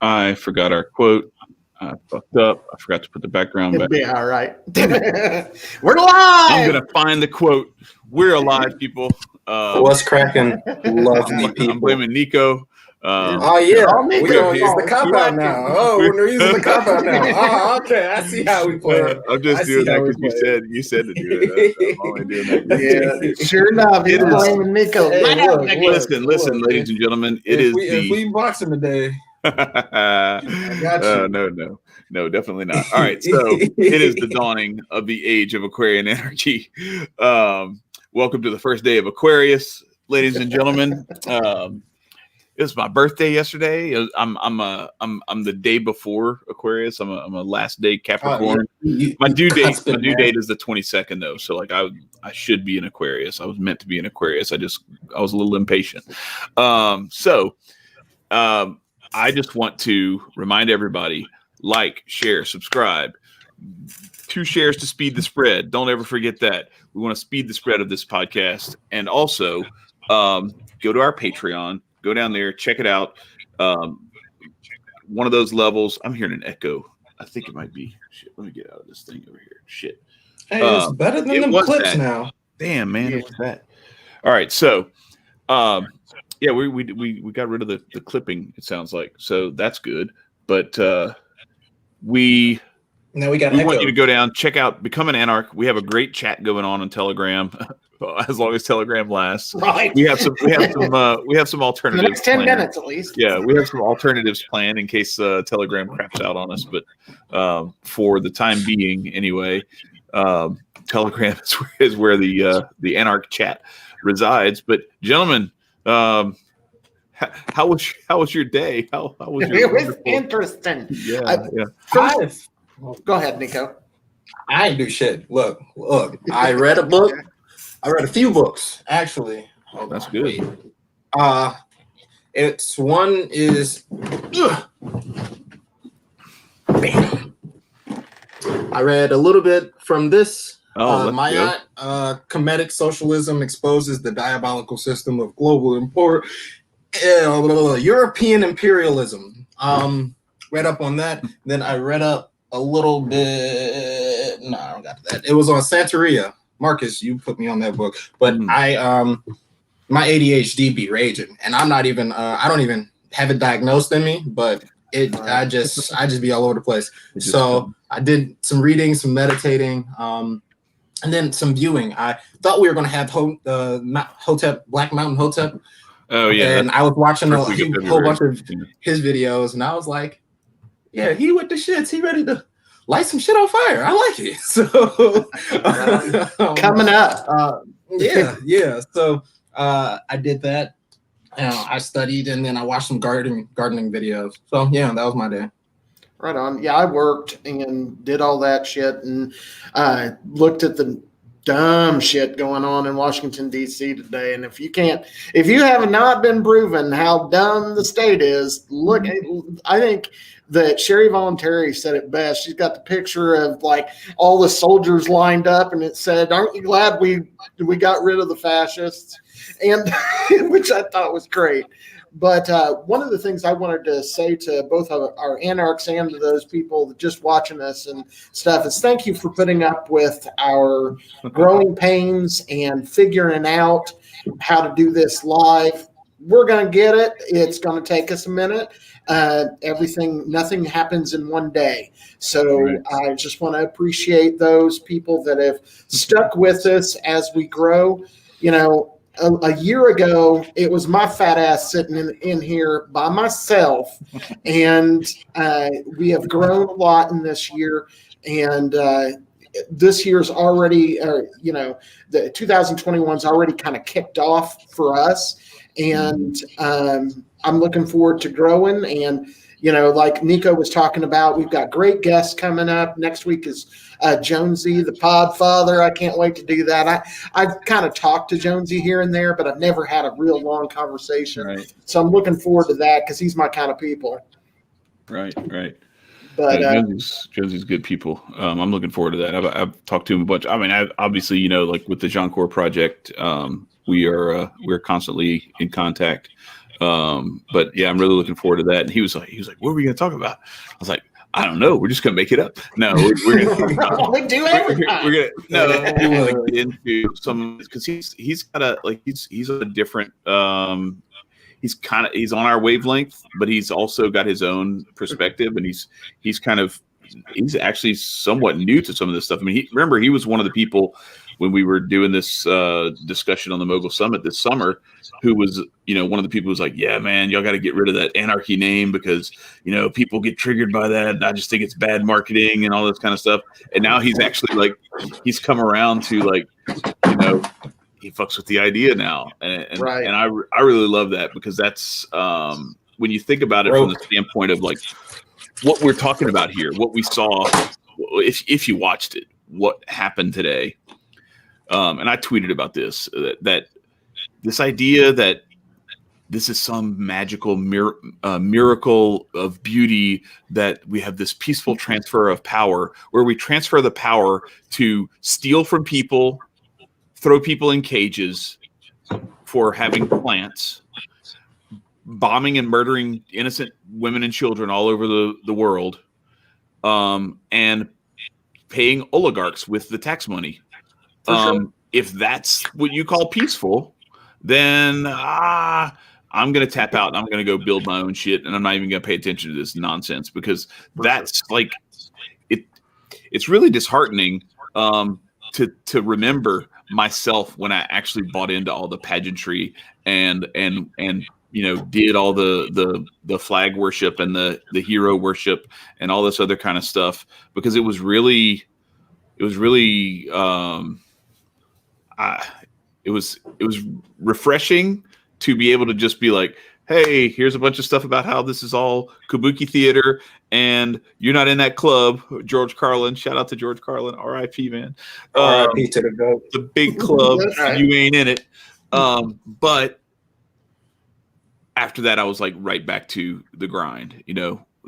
I forgot our quote. I fucked up. I forgot to put the background back. It'll be all right. We're live. I'm gonna find the quote. We're alive, people. What's cracking? Lovely people. I'm blaming Nicco. Oh yeah, Nicco. we're gonna use the cop out now. Oh, we're using the cop out now. Oh, okay, I see how we play. I'm just doing that because you said to do it. I'm only doing that. Yeah, sure enough, he's blaming Nicco. Listen, ladies and gentlemen. If we boxing today. No, definitely not. All right, so it is the dawning of the age of Aquarian Anarchy. Welcome to the first day of Aquarius, ladies and gentlemen. It was my birthday yesterday. I'm the day before Aquarius. I'm a last day Capricorn. My due date is the 22nd though. So like I should be an Aquarius. I was meant to be an Aquarius. I was a little impatient. I just want to remind everybody, like, share, subscribe. 2 shares to speed the spread. Don't ever forget that. We want to speed the spread of this podcast. And also go to our Patreon. Go down there, check it out. One of those levels. I'm hearing an echo. I think it might be. Shit, let me get out of this thing over here. Shit. Hey, it's better than them clips now. Damn, man. It was that. All right. So, yeah, we got rid of the clipping, it sounds like. So that's good. But we want you to go down, check out Become an Anarch. We have a great chat going on Telegram. As long as Telegram lasts, right? We have some alternatives. The next 10 minutes, at least. Yeah, we have some alternatives planned in case Telegram craps out on us. But for the time being, anyway, Telegram is where the Anarch chat resides. But gentlemen, how was your day? How was your? It was interesting. Yeah. Go ahead, Nicco. I ain't do shit. Look. I read a book. I read a few books, actually. That's good. It's one is. I read a little bit from this. Mayat, Comedic Socialism Exposes the Diabolical System of Global European Imperialism. Read up on that. Then I read up a little bit. No, I don't got to that. It was on Santeria. Marcus, you put me on that book, but my ADHD be raging, and I'm not even I don't even have it diagnosed in me, but I just be all over the place. So I did some reading, some meditating, and then some viewing. I thought we were going to have Hotep, Black Mountain Hotep. Oh yeah, and I was watching a whole bunch of his videos, and I was like, yeah, he with the shits. He ready to light some shit on fire. I like it. So coming up. Yeah. So I did that. I studied, and then I watched some gardening videos. So yeah, that was my day. Right on. Yeah, I worked and did all that shit and looked at the dumb shit going on in Washington, D.C. today. And if you have not been proven how dumb the state is, look, I think that Sherry Voluntary said it best. She's got the picture of like all the soldiers lined up, and it said, "Aren't you glad we got rid of the fascists?" And which I thought was great. But one of the things I wanted to say to both of our anarchs and to those people just watching us and stuff is thank you for putting up with our growing pains and figuring out how to do this live. We're going to get it. It's going to take us a minute. Nothing happens in one day. So right. I just want to appreciate those people that have stuck with us as we grow. You know, a year ago, it was my fat ass sitting in here by myself, and we have grown a lot in this year. And this year's already, the 2021's already kind of kicked off for us, and I'm looking forward to growing. And like Nicco was talking about, we've got great guests coming up. Next week is Jonesy, the Podfather. I can't wait to do that. I've kind of talked to Jonesy here and there, but I've never had a real long conversation. Right. So I'm looking forward to that because he's my kind of people. Right. But Josie's good people. I'm looking forward to that. I've talked to him a bunch. I mean, obviously, like with the Jean Core project, we're constantly in contact. But yeah, I'm really looking forward to that. And he was like, what are we going to talk about? I was like, I don't know. We're just going to make it up. No, we're going to we do every time. we're gonna get into some, because he's got a, like, he's a different, he's on our wavelength, but he's also got his own perspective, and he's actually somewhat new to some of this stuff. I mean, he was one of the people when we were doing this discussion on the Mogul Summit this summer, who was, one of the people who was like, yeah, man, y'all got to get rid of that Anarchy name because, people get triggered by that. And I just think it's bad marketing and all this kind of stuff. And now he's actually like, he's come around to like, he fucks with the idea now. And right. And I really love that, because that's when you think about it from the standpoint of like what we're talking about here, what we saw, if you watched it, what happened today. And I tweeted about this, that this idea that this is some magical miracle of beauty, that we have this peaceful transfer of power, where we transfer the power to steal from people, throw people in cages for having plants, bombing and murdering innocent women and children all over the world, and paying oligarchs with the tax money. Sure. If that's what you call peaceful, then I'm going to tap out and I'm going to go build my own shit, and I'm not even going to pay attention to this nonsense, because that's like it's really disheartening to remember myself when I actually bought into all the pageantry and did all the flag worship and the hero worship and all this other kind of stuff, because it was really it was refreshing to be able to just be like, hey, here's a bunch of stuff about how this is all kabuki theater, and you're not in that club. George Carlin, shout out to George Carlin, R.I.P. man. R.I.P. to the goat. The big club, right. You ain't in it. But after that, I was like right back to the grind,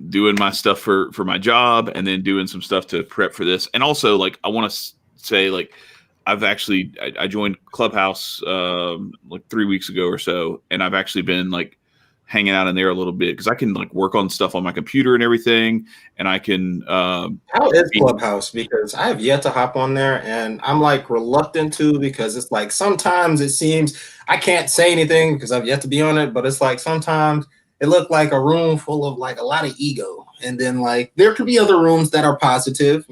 doing my stuff for my job, and then doing some stuff to prep for this. And also, like, I want to say, like, I joined Clubhouse like 3 weeks ago or so, and I've actually been like hanging out in there a little bit, because I can like work on stuff on my computer and everything, and I can. How is Clubhouse? Because I have yet to hop on there, and I'm like reluctant to, because it's like sometimes it seems I can't say anything because I've yet to be on it, but it's like sometimes it looked like a room full of like a lot of ego. And then like there could be other rooms that are positive,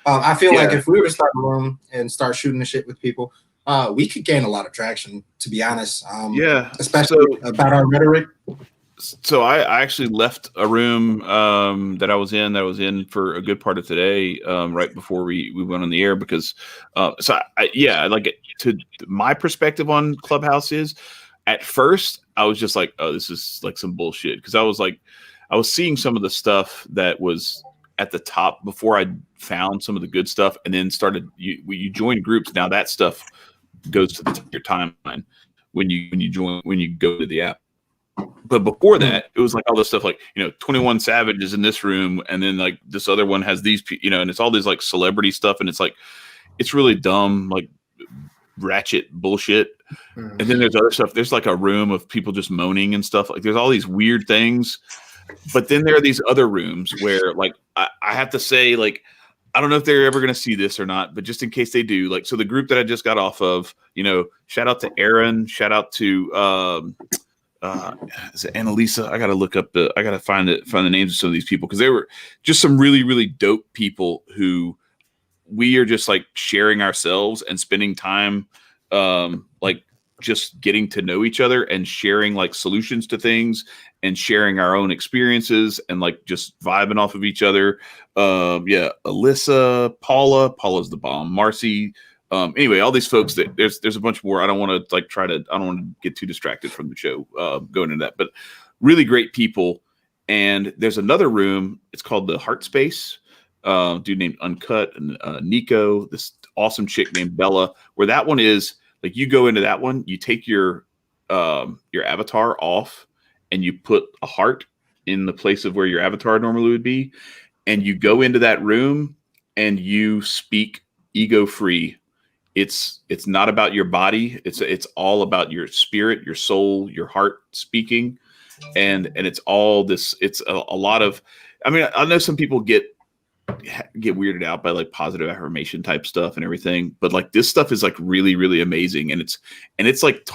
I feel like if we were to start a room and start shooting the shit with people, we could gain a lot of traction, to be honest. Especially about our rhetoric. So I actually left a room that I was in for a good part of today, right before we went on the air, because to my perspective on Clubhouse is, at first I was just like, oh, this is like some bullshit, because I was seeing some of the stuff that was at the top before I found some of the good stuff, and then you join groups. Now that stuff goes to your timeline when you go to the app. But before that, it was like all this stuff, like 21 Savage is in this room, and then like this other one has these, and it's all these like celebrity stuff, and it's like it's really dumb, like ratchet bullshit. And then there's other stuff. There's like a room of people just moaning and stuff. Like there's all these weird things. But then there are these other rooms where, like, I have to say, like, I don't know if they're ever going to see this or not, but just in case they do, like, so the group that I just got off of, shout out to Aaron, shout out to is it Annalisa? I got to look up I got to find the names of some of these people, because they were just some really, really dope people who we are just like sharing ourselves and spending time, like just getting to know each other and sharing like solutions to things and sharing our own experiences and like just vibing off of each other. Alyssa, Paula's the bomb, Marcy. Anyway, all these folks that there's a bunch more. I don't want to I don't want to get too distracted from the show going into that, but really great people. And there's another room. It's called the Heart Space. Dude named Uncut and Nicco, this awesome chick named Bella, where that one is like, you go into that one, you take your avatar off and you put a heart in the place of where your avatar normally would be. And you go into that room and you speak ego free it's not about your body. It's all about your spirit, your soul, your heart speaking. And it's all this, it's a lot of, I mean, I know some people get weirded out by like positive affirmation type stuff and everything, but like this stuff is like really, really amazing. And it's like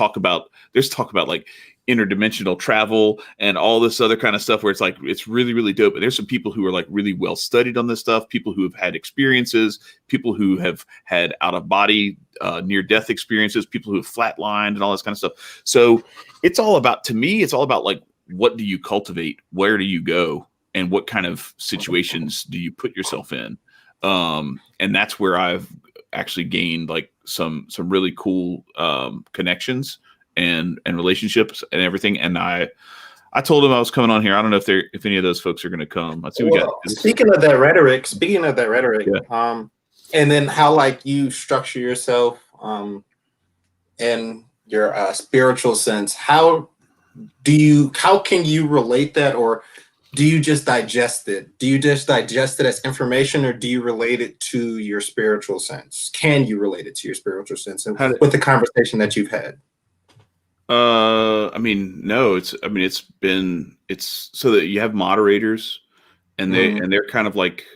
there's talk about like interdimensional travel and all this other kind of stuff where it's like, it's really, really dope. And there's some people who are like really well studied on this stuff, people who have had experiences, people who have had out of body, near death experiences, people who have flatlined and all this kind of stuff. So it's all about, to me, it's all about like, what do you cultivate? Where do you go? And what kind of situations do you put yourself in? And that's where I've actually gained like some really cool connections and relationships and everything. And I told them I was coming on here. I don't know if any of those folks are going to come. Let's see. Speaking of that rhetoric, yeah. And then how like you structure yourself and your spiritual sense, how can you relate that, or do you just digest it? Do you just digest it as information, or do you relate it to your spiritual sense? Can you relate it to your spiritual sense with the conversation that you've had? I mean, no, it's so that you have moderators and they're kind of like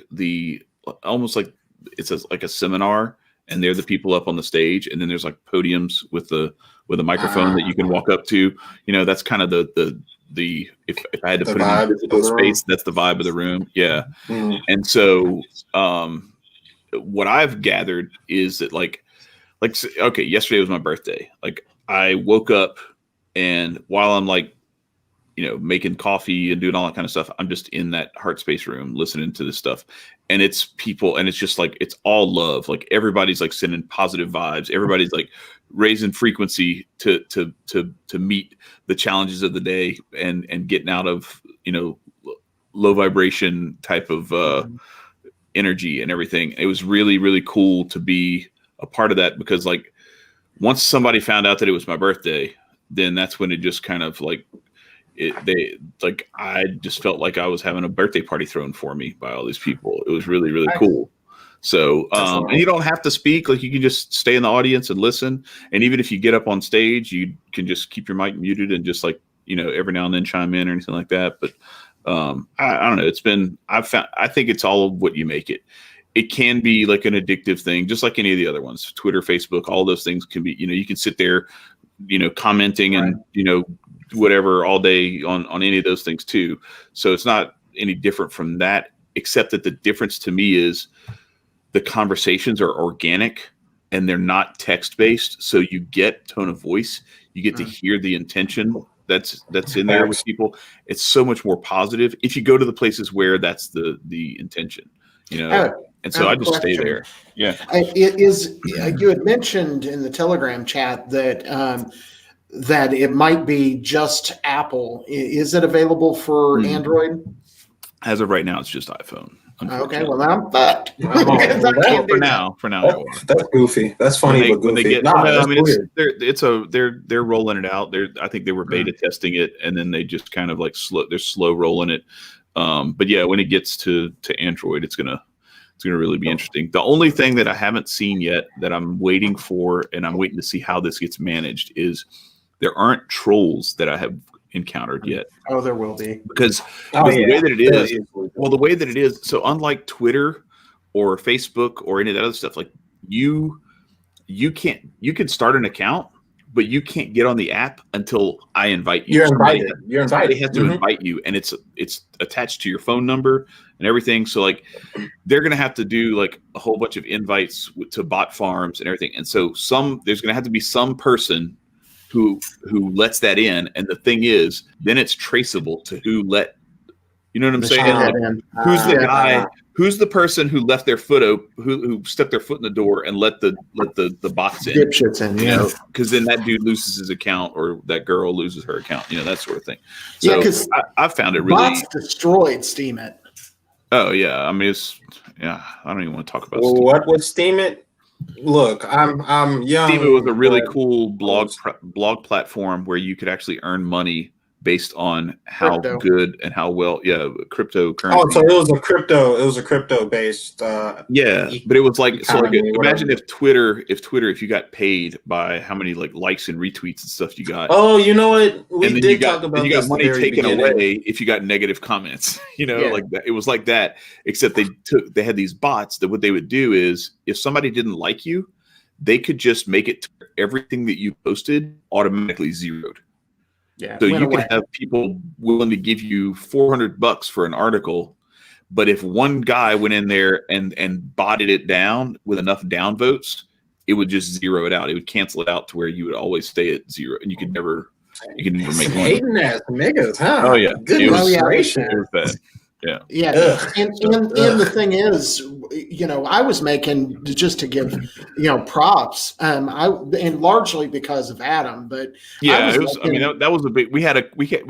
almost like it's like a seminar, and they're the people up on the stage, and then there's like podiums with a microphone that you can walk up to. You know, that's kind of the if I had to put it in physical space, that's the vibe of the room. Yeah. And so what I've gathered is that like okay, yesterday was my birthday. Like I woke up, and while I'm like, you know, making coffee and doing all that kind of stuff, I'm just in that heart space room listening to this stuff. And it's people, and it's just like, it's all love. Like everybody's like sending positive vibes. Everybody's like raising frequency to meet the challenges of the day and getting out of, you know, low vibration type of energy and everything. It was really, really cool to be a part of that, because like once somebody found out that it was my birthday, then that's when it just kind of like, I just felt like I was having a birthday party thrown for me by all these people. It was really, really cool. So, and you don't have to speak, like you can just stay in the audience and listen. And even if you get up on stage, you can just keep your mic muted and just like, you know, every now and then chime in or anything like that. But I don't know. I think it's all what you make it. It can be like an addictive thing, just like any of the other ones, Twitter, Facebook, all those things can be, you know, you can sit there, you know, commenting and, you know, whatever all day on any of those things too. So it's not any different from that, except that the difference to me is the conversations are organic and they're not text based. So you get tone of voice, you get to hear the intention that's in there with people. It's so much more positive if you go to the places where that's the intention, you know. And so I just stay there. Yeah. You had mentioned in the Telegram chat that that it might be just Apple. Is it available for Android? As of right now, it's just iPhone. Okay, well I'm fucked. For now, that's goofy. That's funny, but goofy. They're rolling it out. I think they were beta testing it, and then they just kind of like they're slow rolling it. But yeah, when it gets to Android, it's gonna really be interesting. The only thing that I haven't seen yet that I'm waiting for, and I'm waiting to see how this gets managed, is there aren't trolls that I have encountered yet. Oh, there will be. Because the way that it is, so unlike Twitter or Facebook or any of that other stuff, like you can start an account, but you can't get on the app until I invite you. You're invited. Somebody has to invite you, and it's attached to your phone number and everything. So like they're gonna have to do like a whole bunch of invites to bot farms and everything. And so there's gonna have to be some person who lets that in. And the thing is, then it's traceable to who let, you know what I'm saying? Like, who's the guy? Who's the person who left their foot who stepped their foot in the door and let the bots in? Dipshits in, you know, because then that dude loses his account or that girl loses her account, you know, that sort of thing. So because I found it really bots destroyed Steemit. Oh yeah, I mean I don't even want to talk about. Well, what was Steemit? Look, I'm young. Steemit was a really cool blog platform where you could actually earn money based on how Crypto. good and how well, cryptocurrency. Oh, so it was a crypto based. But it was like, so like, imagine if Twitter, if you got paid by how many like likes and retweets and stuff you got. Oh, you know what? We did talk about. You got money taken away if you got negative comments. Like that. It was like that, except they had these bots that what they would do is if somebody didn't like you, they could just make it to everything that you posted automatically zeroed. Yeah. So you can have people willing to give you $400 for an article, but if one guy went in there and botted it down with enough downvotes, it would just zero it out. It would cancel it out to where you would always stay at zero, and you could never make money. Hating ass niggas, huh? Oh yeah, goodness gracious. It was bad. Yeah. Yeah. And the thing is, I was making, just to give, props, and largely because of Adam, but yeah, that was a big, we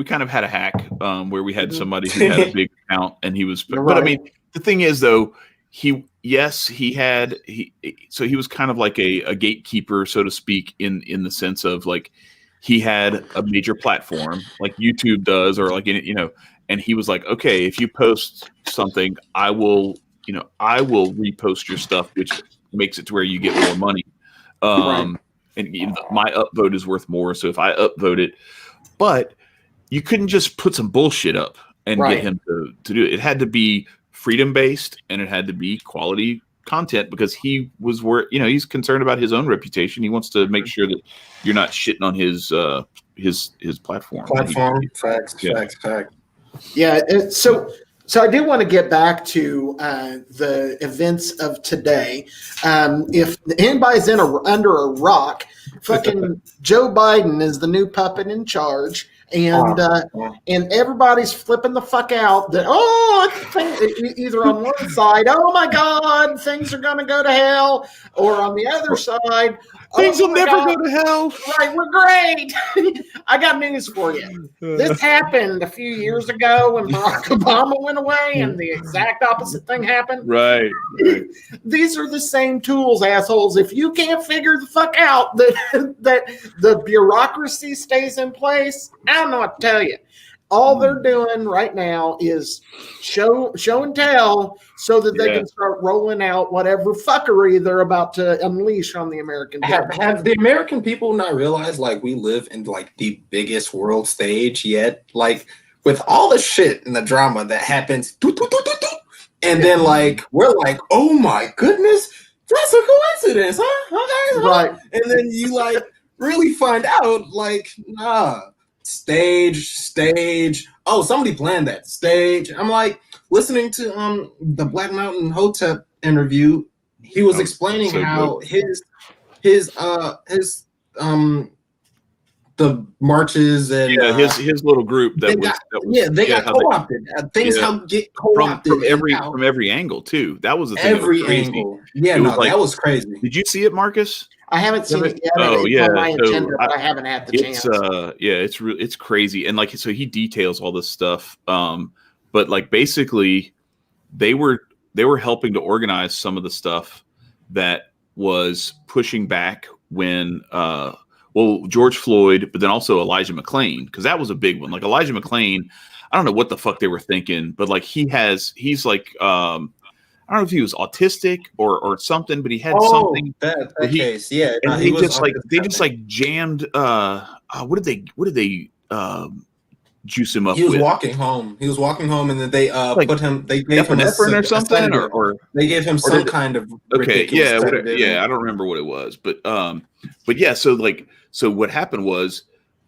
kind of had a hack where we had somebody who had a big account and he was, but I mean, the thing is though, he was kind of like a gatekeeper, so to speak, in the sense of like, he had a major platform like YouTube does, or like, and he was like, okay, if you post something, I will repost your stuff, which makes it to where you get more money. And my upvote is worth more. So if I upvote it, but you couldn't just put some bullshit up and get him to do it. It had to be freedom based and it had to be quality content because he was he's concerned about his own reputation. He wants to make sure that you're not shitting on his platform. Facts. Yeah. So I do want to get back to the events of today. If anybody's under a rock, fucking Joe Biden is the new puppet in charge. And everybody's flipping the fuck out that, either on one side, oh my God, things are going to go to hell, or on the other side, things will never go to hell. Right, we're great. I got news for you. This happened a few years ago when Barack Obama went away, and the exact opposite thing happened. Right. These are the same tools, assholes. If you can't figure the fuck out that the bureaucracy stays in place, I don't know what to tell you. All they're doing right now is show and tell so that they can start rolling out whatever fuckery they're about to unleash on the American people. Have the American people not realized like we live in like the biggest world stage yet? Like with all the shit and the drama that happens, and then like we're like, oh my goodness, that's a coincidence, huh? Okay, right. And then you like really find out like, nah. Stage. Oh, somebody planned that stage. I'm like listening to the Black Mountain Hotep interview. He was explaining how the marches and his little group they got co-opted. Things get co-opted from every angle too. That was the thing. Every angle. Yeah, that was crazy. Did you see it, Marcus? I haven't seen it yet. On my agenda, but I haven't had the chance. It's crazy, and like so he details all this stuff. But like basically, they were helping to organize some of the stuff that was pushing back when George Floyd, but then also Elijah McClain, because that was a big one. Like Elijah McClain, I don't know what the fuck they were thinking, but like he's like I don't know if he was autistic or something, but he had something. That case, yeah. And they just jammed. What did they juice him up? He was walking home. And then they put him. They gave him or something, or they gave him some kind of I don't remember what it was, but yeah. So what happened was,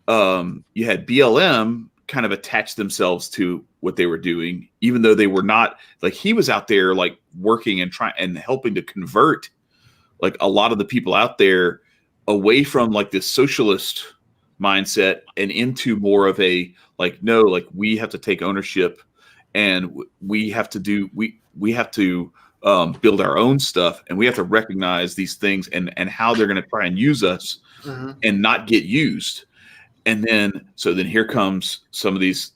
you had BLM kind of attached themselves to what they were doing, even though they were not. Like he was out there like working and trying and helping to convert like a lot of the people out there away from like this socialist mindset and into more of a like, no, like we have to take ownership and we have to build our own stuff, and we have to recognize these things and how they're going to try and use us and not get used. And then here comes some of these,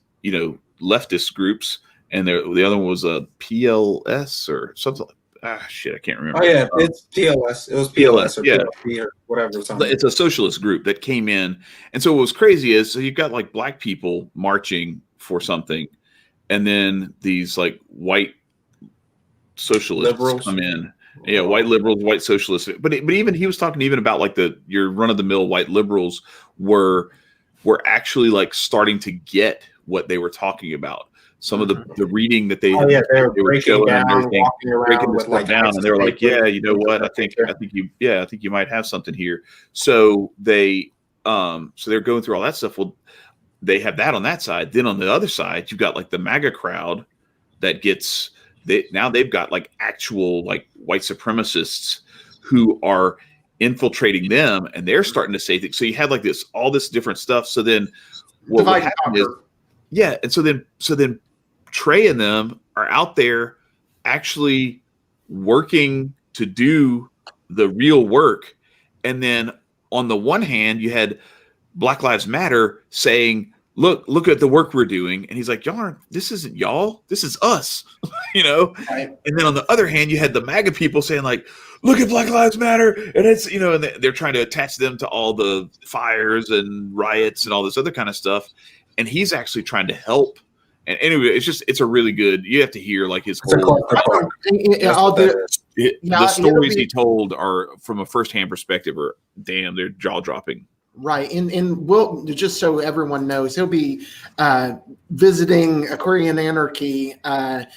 leftist groups, and the other one was a PLS or something. shit, I can't remember. Oh yeah, it's PLS. It was PLS or PLP or whatever. It's a socialist group that came in, and so what was crazy is, so you've got like black people marching for something, and then these like white socialists liberals come in. Yeah, white liberals, white socialists. But even he was talking even about like your run of the mill white liberals were actually like starting to get what they were talking about. Some of the reading that they they were breaking down, walking around with like down, and they were like, yeah, you know what? I think you might have something here. So they're going through all that stuff. Well, they have that on that side. Then on the other side, you've got like the MAGA crowd that gets they've got like actual like white supremacists who are infiltrating them, and they're starting to say things. So you had like all this different stuff. So then what happened is, and so then Trey and them are out there actually working to do the real work. And then on the one hand, you had Black Lives Matter saying, look at the work we're doing. And he's like, this isn't y'all, this is us, you know? Right. And then on the other hand, you had the MAGA people saying like, look at Black Lives Matter. And it's, you know, and they're trying to attach them to all the fires and riots and all this other kind of stuff. And he's actually trying to help. And anyway, it's a really good, you have to hear like his whole, the stories he told are from a firsthand perspective are damn, they're jaw dropping. Right. And we'll, just so everyone knows, he'll be visiting Aquarian Anarchy at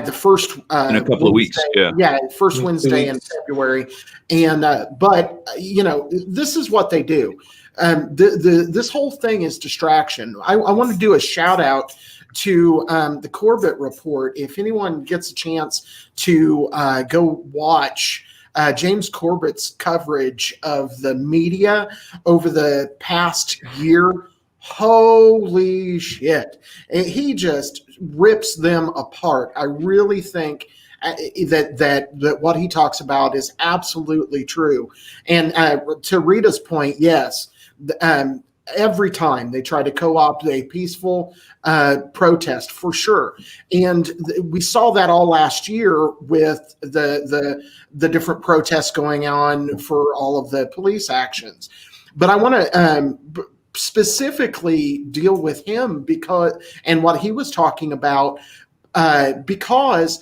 the first in a couple of weeks. First Wednesday in February. And but you know, this is what they do. This whole thing is distraction. I want to do a shout out to the Corbett Report. If anyone gets a chance to go watch James Corbett's coverage of the media over the past year, holy shit. He just rips them apart. I really think that what he talks about is absolutely true. And to Rita's point, yes, every time they try to co-opt a peaceful protest, for sure. And we saw that all last year with the different protests going on for all of the police actions. But I want to specifically deal with him and what he was talking about, because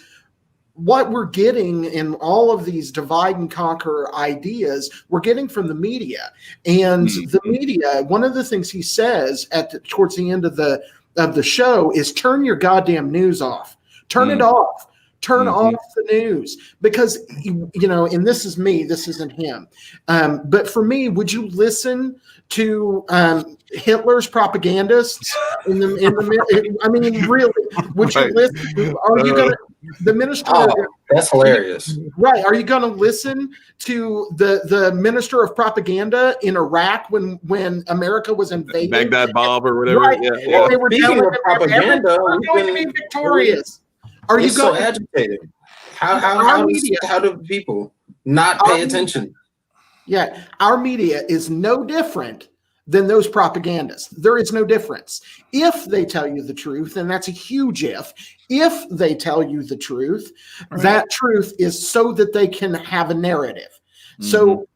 what we're getting in all of these divide and conquer ideas, we're getting from the media. And the media, one of the things he says towards the end of the show is turn your goddamn news off. Turn it off. Turn off the news. Because, you know, and this is me, this isn't him. But for me, would you listen to Hitler's propagandists I mean, really, would you listen? Are you going to, the minister? That's hilarious. Right. Are you going to listen to the minister of propaganda in Iraq when America was invaded? Baghdad Bob or whatever. Right. Yeah. They were telling them propaganda. We're going to be victorious. Are you so agitated? How do people not pay attention? Yeah, our media is no different than those propagandists. There is no difference. If they tell you the truth, and that's a huge if they tell you the truth, that truth is so that they can have a narrative. So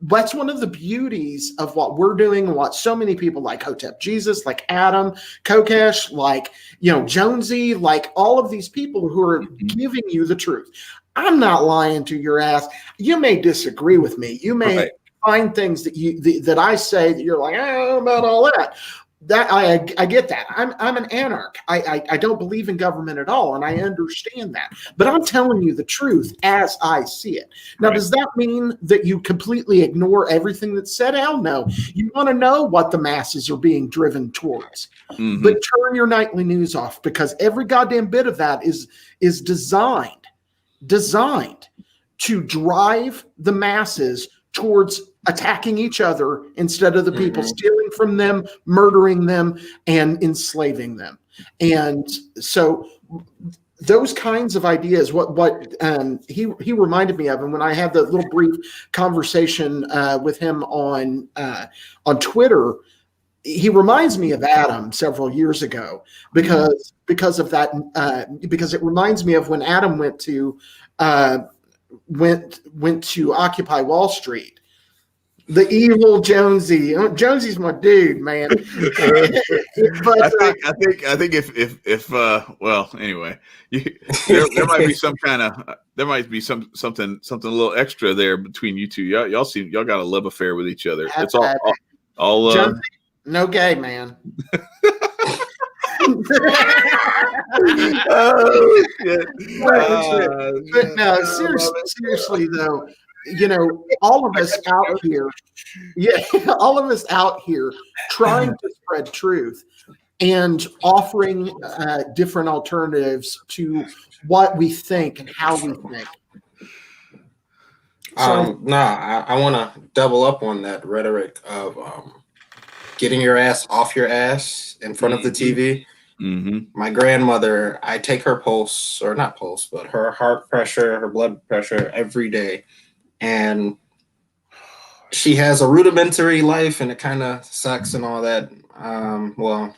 that's one of the beauties of what we're doing and what so many people like Hotep Jesus, like Adam, Kokesh, like, you know, Jonesy, like all of these people who are giving you the truth. I'm not lying to your ass. You may disagree with me. You may find things that I say that you're like, I don't know about all that. That I get that. I'm an anarch. I don't believe in government at all, and I understand that. But I'm telling you the truth as I see it. Now, does that mean that you completely ignore everything that's said? Hell no. You want to know what the masses are being driven towards. But turn your nightly news off, because every goddamn bit of that is designed to drive the masses towards attacking each other instead of the people, stealing from them, murdering them, and enslaving them. And so those kinds of ideas, what he reminded me of, and when I had the little brief conversation with him on Twitter, he reminds me of Adam several years ago because of that because it reminds me of when Adam went to Occupy Wall Street. The evil Jonesy. Jonesy's my dude, man. But I think if well, anyway, there might be something a little extra there between you two. Y'all got a love affair with each other. It's all Jonesy, no gay, man. Oh, shit. But no, seriously though, all of us out here, all of us out here trying to spread truth and offering different alternatives to what we think and how we think. I want to double up on that rhetoric of getting your ass off your ass in front of the TV. Mm-hmm. My grandmother, I take her pulse, or not pulse, but her heart pressure, her blood pressure every day. And she has a rudimentary life and it kind of sucks and all that. Well,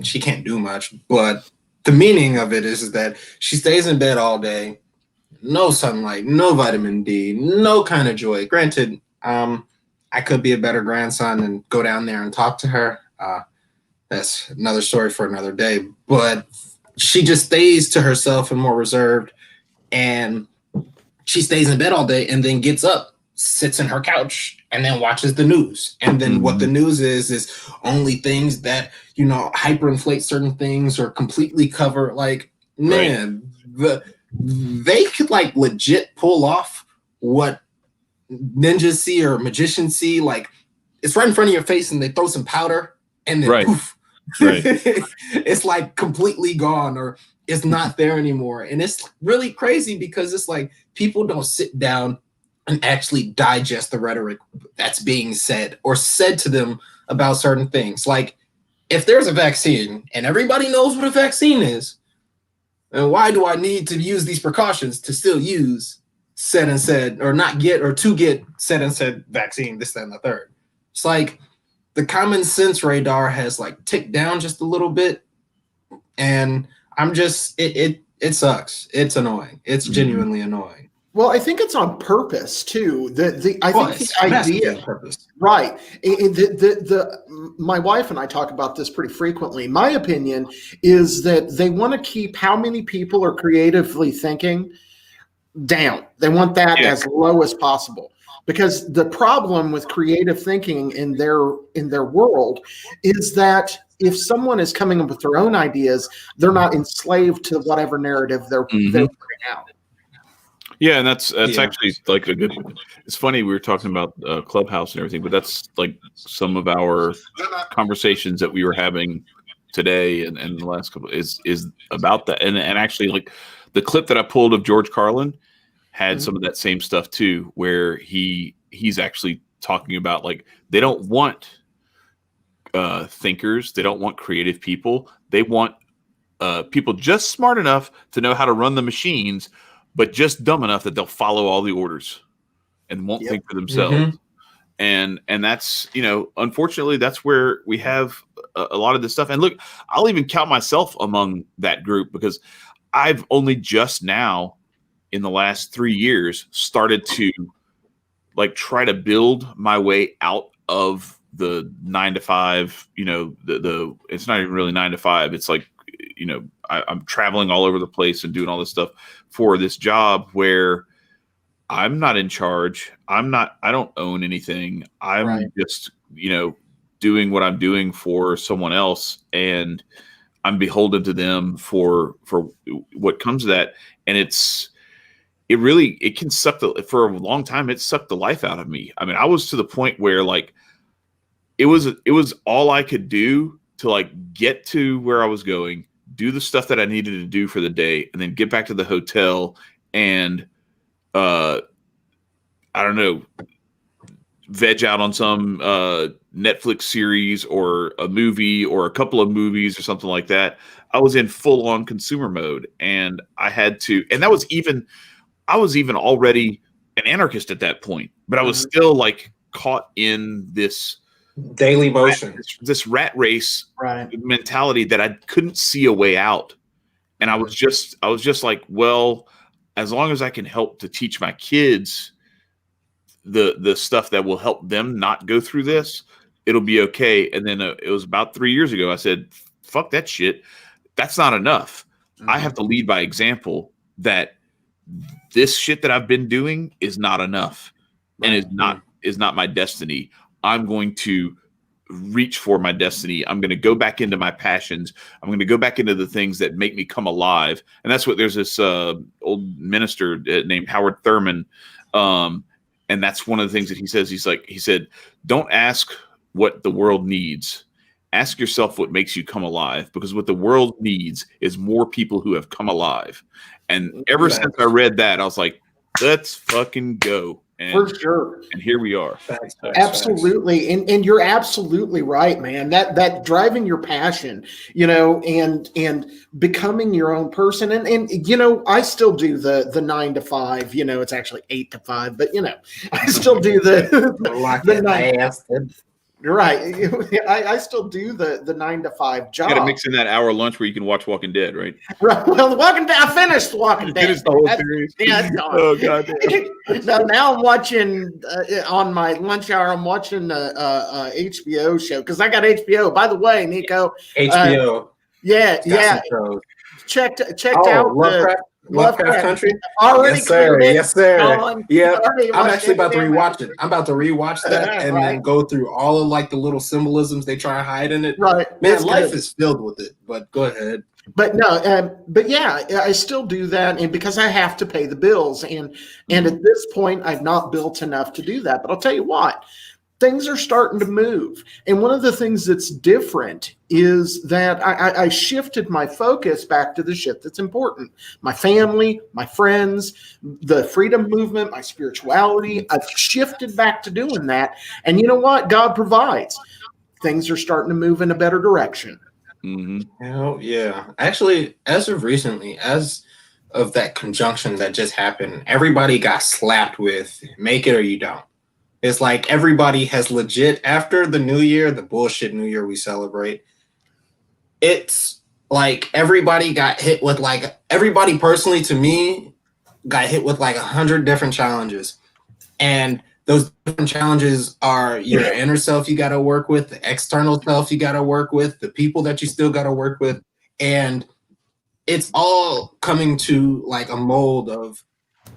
she can't do much, but the meaning of it is that she stays in bed all day, no sunlight, no vitamin D, no kind of joy. Granted, I could be a better grandson and go down there and talk to her. That's another story for another day, but she just stays to herself and more reserved, and she stays in bed all day and then gets up, sits in her couch, and then watches the news. And then what the news is only things that, hyperinflate certain things or completely cover. Like, man, they could like legit pull off what ninjas see or magicians see. Like, it's right in front of your face and they throw some powder and then poof. Right. It's like completely gone or it's not there anymore. And it's really crazy because it's like people don't sit down and actually digest the rhetoric that's being said or said to them about certain things. Like, if there's a vaccine and everybody knows what a vaccine is, then why do I need to use these precautions to still use said and said, or not get, or to get said and said vaccine, this, that, and the third? It's like the common sense radar has like ticked down just a little bit, and I'm just it sucks. It's annoying. It's genuinely annoying. Well, I think it's on purpose too. The idea, purpose, right? My wife and I talk about this pretty frequently. My opinion is that they want to keep how many people are creatively thinking down. They want that as low as possible. Because the problem with creative thinking in their world is that if someone is coming up with their own ideas, they're not enslaved to whatever narrative they're putting out. Yeah, and that's actually like a good. It's funny we were talking about Clubhouse and everything, but that's like some of our conversations that we were having today and the last couple is about that. And actually, like the clip that I pulled of George Carlin had some of that same stuff too, where he's actually talking about like they don't want thinkers, they don't want creative people, they want people just smart enough to know how to run the machines, but just dumb enough that they'll follow all the orders and won't think for themselves. And that's, unfortunately, that's where we have a lot of this stuff. And look, I'll even count myself among that group because I've only just now, in the last 3 years, started to like try to build my way out of the 9 to 5, the it's not even really 9 to 5. It's like, I'm traveling all over the place and doing all this stuff for this job where I'm not in charge. I don't own anything. I'm just, doing what I'm doing for someone else, and I'm beholden to them for what comes of that. And it can suck for a long time. It sucked the life out of me. I mean, I was to the point where like it was all I could do to like get to where I was going, do the stuff that I needed to do for the day, and then get back to the hotel and I don't know, veg out on some Netflix series or a movie or a couple of movies or something like that. I was in full on consumer mode, and I had to, and I was even already an anarchist at that point, but I was still like caught in this daily motion, this rat race Right. mentality that I couldn't see a way out. And I was just like, well, as long as I can help to teach my kids the stuff that will help them not go through this, it'll be okay. And then it was about 3 years ago, I said, fuck that shit. That's not enough. I have to lead by example that this shit that I've been doing is not enough and is not my destiny. I'm going to reach for my destiny. I'm going to go back into my passions. I'm going to go back into the things that make me come alive. And that's what there's this old minister named Howard Thurman. And that's one of the things that he says. He said, don't ask what the world needs. Ask yourself what makes you come alive, because what the world needs is more people who have come alive. And ever since I read that, I was like, let's fucking go. And, for sure. And here we are. Facts. Absolutely. And you're absolutely right, man. That driving your passion, you know, and becoming your own person. And you know, I still do the 9 to 5, you know, it's actually 8 to 5, but you know, I still do the 9. Right. I still do the 9 to 5 job. You got to mix in that hour lunch where you can watch Walking Dead, right? Right. Well, Walking Dead. I finished Walking Dead. Finished the whole series. Yeah, it's gone. Oh god. So now I'm watching on my lunch hour. I'm watching a HBO show because I got HBO. By the way, Nicco. HBO. Yeah. Checked out Lovecraft Country. Already, yes, sir. Yes, sir. Yeah, I'm actually about to it. rewatch it. I'm about to rewatch that and then go through all of like the little symbolisms they try to hide in it. Right, man, life is filled with it. But go ahead. But no, but yeah, I still do that, and because I have to pay the bills, and at this point, I've not built enough to do that. But I'll tell you what. Things are starting to move. And one of the things that's different is that I shifted my focus back to the shit that's important. My family, my friends, the freedom movement, my spirituality. I've shifted back to doing that. And you know what? God provides. Things are starting to move in a better direction. Mm-hmm. Yeah. Actually, as of recently, as of that conjunction that just happened, everybody got slapped with make it or you don't. It's like everybody has legit, after the new year, the bullshit new year we celebrate, it's like everybody got hit with like, everybody personally to me got hit with like 100 different challenges. And those different challenges are your inner self you got to work with, the external self you got to work with, the people that you still got to work with. And it's all coming to like a mold of,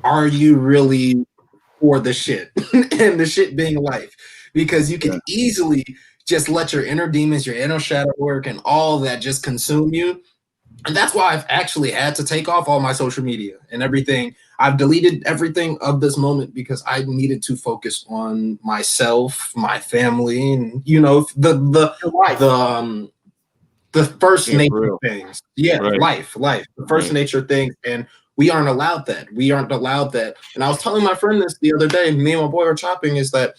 are you really for the shit? And the shit being life, because you can easily just let your inner demons, your inner shadow work and all that just consume you. And that's why I've actually had to take off all my social media and everything. I've deleted everything of this moment because I needed to focus on myself, my family, and you know, the first nature things. Yeah, right. Life, the first nature things. And we aren't allowed that. We aren't allowed that. And I was telling my friend this the other day, me and my boy were chopping, is that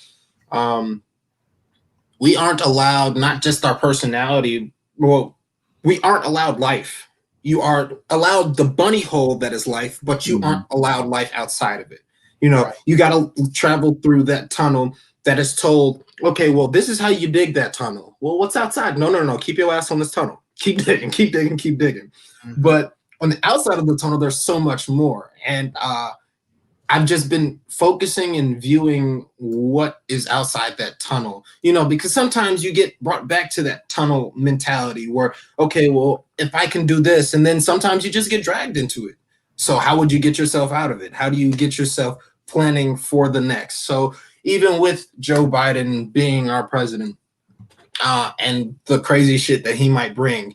we aren't allowed not just our personality. Well, we aren't allowed life. You are allowed the bunny hole that is life, but you aren't allowed life outside of it. You know, you got to travel through that tunnel that is told, okay, well, this is how you dig that tunnel. Well, what's outside? No. Keep your ass on this tunnel. Keep digging, keep digging, keep digging. But on the outside of the tunnel, there's so much more. And I've just been focusing and viewing what is outside that tunnel, you know, because sometimes you get brought back to that tunnel mentality where, okay, well, if I can do this, and then sometimes you just get dragged into it. So how would you get yourself out of it? How do you get yourself planning for the next? So even with Joe Biden being our president and the crazy shit that he might bring,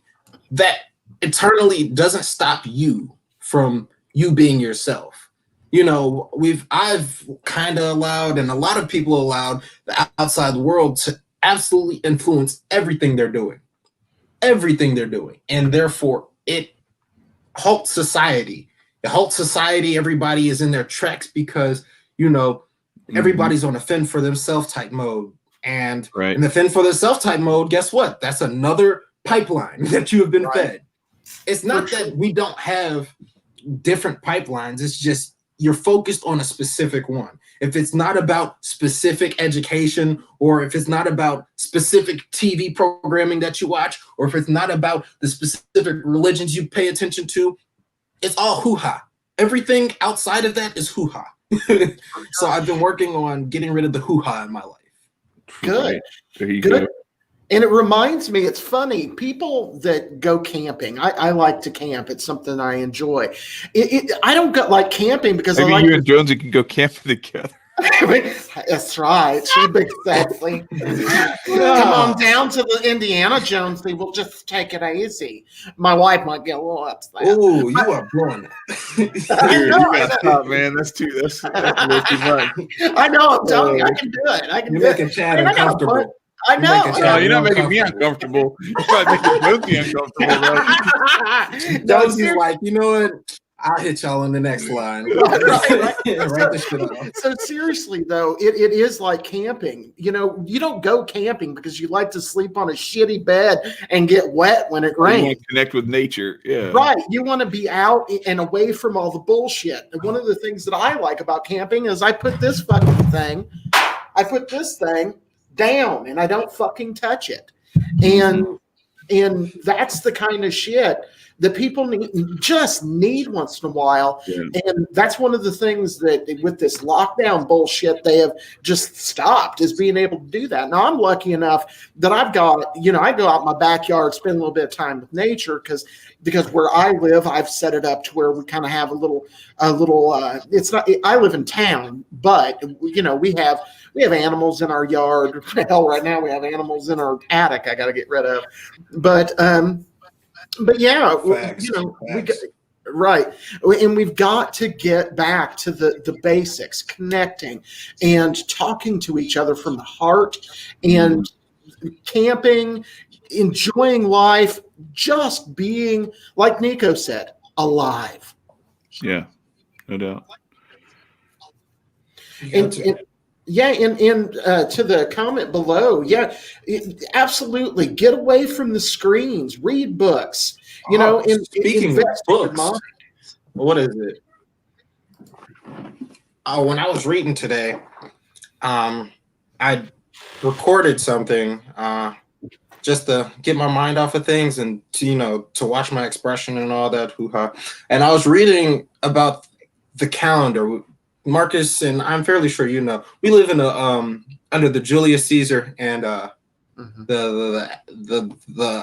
that eternally doesn't stop you from you being yourself. You know, I've kind of allowed, and a lot of people allowed, the outside world to absolutely influence everything they're doing. And therefore it halts society. It halts society. Everybody is in their tracks because, you know, everybody's on a fend for themselves type mode. And in the fend for themselves type mode, guess what? That's another pipeline that you have been fed. It's not that we don't have different pipelines. It's just you're focused on a specific one. if it's not about specific education, or if it's not about specific TV programming that you watch, or if it's not about the specific religions you pay attention to, it's all hoo-ha. Everything outside of that is hoo-ha. So I've been working on getting rid of the hoo-ha in my life. Good. There you Good. go. And it reminds me, it's funny, people that go camping, I like to camp. It's something I enjoy. I don't go like camping because Maybe I like you and Jonesy can go camping together. That's right. She's big sexy. Come on down to the Indiana Jones thing. We'll just take it easy. My wife might get a little upset. Oh, you are blowing Dude, you gotta stop, man. That's a little too much. I know. I'm telling you, I can do it. I can You're do making it. Chad I got a uncomfortable. point. I know. No, you're not making me uncomfortable. You're probably making Jonesy uncomfortable, bro. Josie's like, you know what? I'll hit y'all in the next line. Write this shit off. So seriously, though, it is like camping. You know, you don't go camping because you like to sleep on a shitty bed and get wet when it rains. You want to connect with nature. Yeah. Right. You want to be out and away from all the bullshit. And one of the things that I like about camping is I put this thing down and I don't fucking touch it. And that's the kind of shit that people need once in a while. Yeah. And that's one of the things that with this lockdown bullshit, they have just stopped, is being able to do that. Now I'm lucky enough that I've got, I go out in my backyard, spend a little bit of time with nature because where I live, I've set it up to where we kind of have a little, it's not, I live in town, but we have animals in our yard. Hell, right now we have animals in our attic I got to get rid of. But yeah, Facts. Right. And we've got to get back to the basics, connecting and talking to each other from the heart and camping, enjoying life, just being, like Nicco said, alive. Yeah, no doubt. And to the comment below, absolutely. Get away from the screens, read books, speaking of books, what is it? When I was reading today, I recorded something just to get my mind off of things and to watch my expression and all that hoo-ha. And I was reading about the calendar. Marcus, and I'm fairly sure we live in under the Julius Caesar and the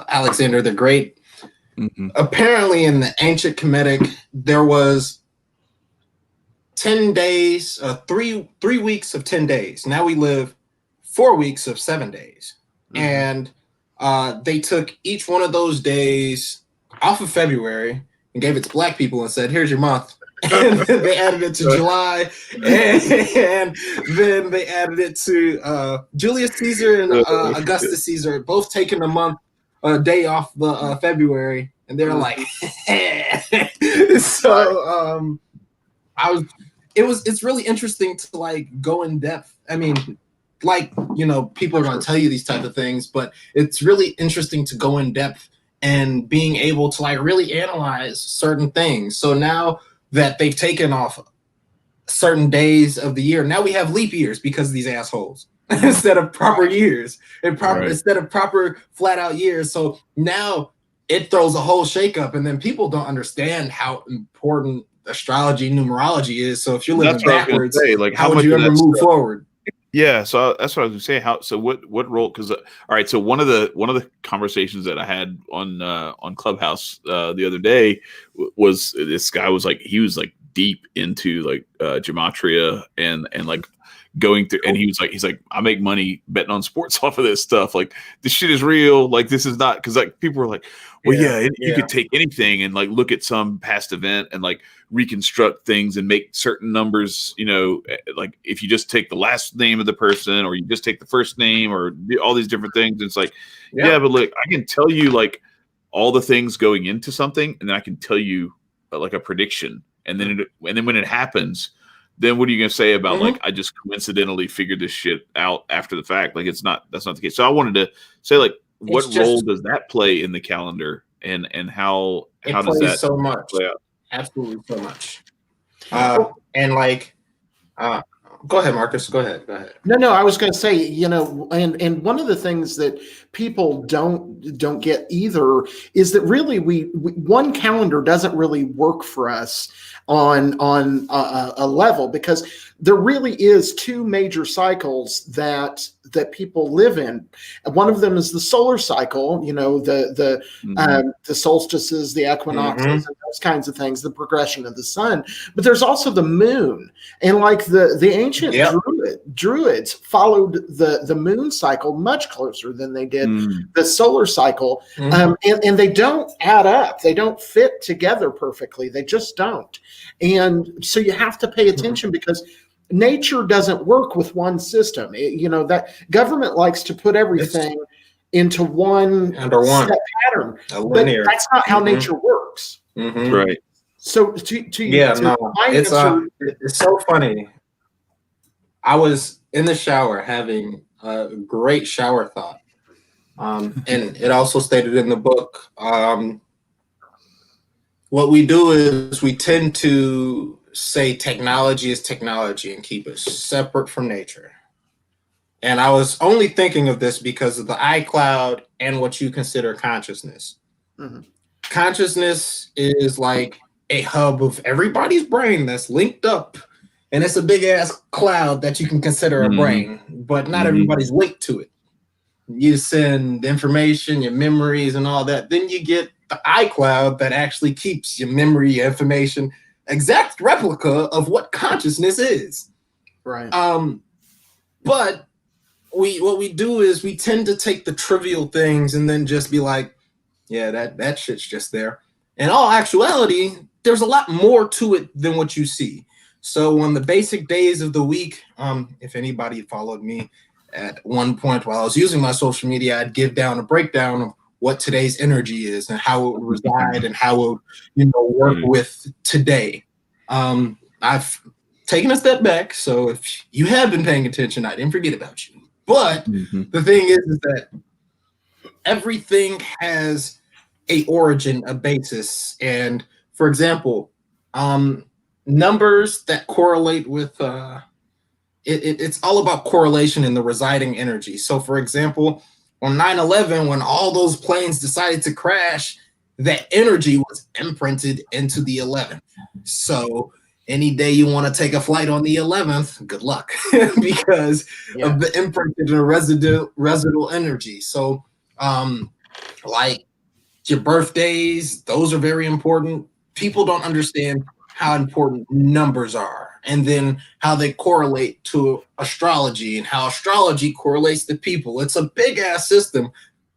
Alexander the Great. Mm-hmm. Apparently, in the ancient Kemetic, there was 10 days, 3 weeks of 10 days. Now we live 4 weeks of 7 days, and they took each one of those days off of February and gave it to Black people and said, "Here's your month." And then they added it to July, and then they added it to Julius Caesar and Augustus Caesar, both taking a day off the February, and they're like, so it's really interesting to go in depth. I mean, people are going to tell you these type of things, but it's really interesting to go in depth and being able to really analyze certain things. So now that they've taken off certain days of the year, now we have leap years because of these assholes instead of proper years instead of proper flat out years. So now it throws a whole shakeup, and then people don't understand how important astrology, numerology is. So if you're living backwards, how would you ever move forward? Yeah, so that's what I was going to say. What role? Because all right, so one of the conversations that I had on Clubhouse the other day was this guy was he was deep into gematria and going through, and he's like I make money betting on sports off of this stuff. This shit is real. This is not, because people were like, well, you could take anything and look at some past event and reconstruct things and make certain numbers. If you just take the last name of the person, or you just take the first name, or all these different things, it's but look, I can tell you all the things going into something, and then I can tell you a prediction, and then when it happens, then what are you going to say about I just coincidentally figured this shit out after the fact? That's not the case. So I wanted to say what role does that play in the calendar, and how does that so much play out? Absolutely so much. Go ahead, Marcus. Go ahead. No, I was going to say, and one of the things that people don't get either is that really we one calendar doesn't really work for us on a level, because there really is two major cycles that people live in. And one of them is the solar cycle, the solstices, the equinoxes, and those kinds of things, the progression of the sun. But there's also the moon, and like the ancient druids followed the moon cycle much closer than they did the solar cycle, and they don't add up. They don't fit together perfectly. They just don't. And so you have to pay attention, because nature doesn't work with one system. That government likes to put everything into one set pattern, but that's not how nature works. Right. So it's so funny. I was in the shower having a great shower thought, and it also stated in the book. What we do is we tend to say technology is technology and keep it separate from nature. And I was only thinking of this because of the iCloud and what you consider consciousness. Consciousness is like a hub of everybody's brain that's linked up, and it's a big ass cloud that you can consider a brain, but not everybody's linked to it. You send information, your memories and all that. Then you get the iCloud that actually keeps your memory, your information, exact replica of what consciousness is. Right. But what we do is we tend to take the trivial things and then just be like, yeah, that shit's just there. In all actuality, there's a lot more to it than what you see. So on the basic days of the week, if anybody followed me at one point while I was using my social media, I'd give down a breakdown of what today's energy is and how it would reside and how it would work with today. I've taken a step back, so if you have been paying attention, I didn't forget about you. But the thing is that everything has a origin, a basis. And for example, numbers that correlate with it's all about correlation in the residing energy. So for example, on 9/11, when all those planes decided to crash, that energy was imprinted into the 11th. So any day you want to take a flight on the 11th, good luck, because of the imprinted and residual energy. So like your birthdays, those are very important. People don't understand how important numbers are, and then how they correlate to astrology and how astrology correlates to people. It's a big ass system.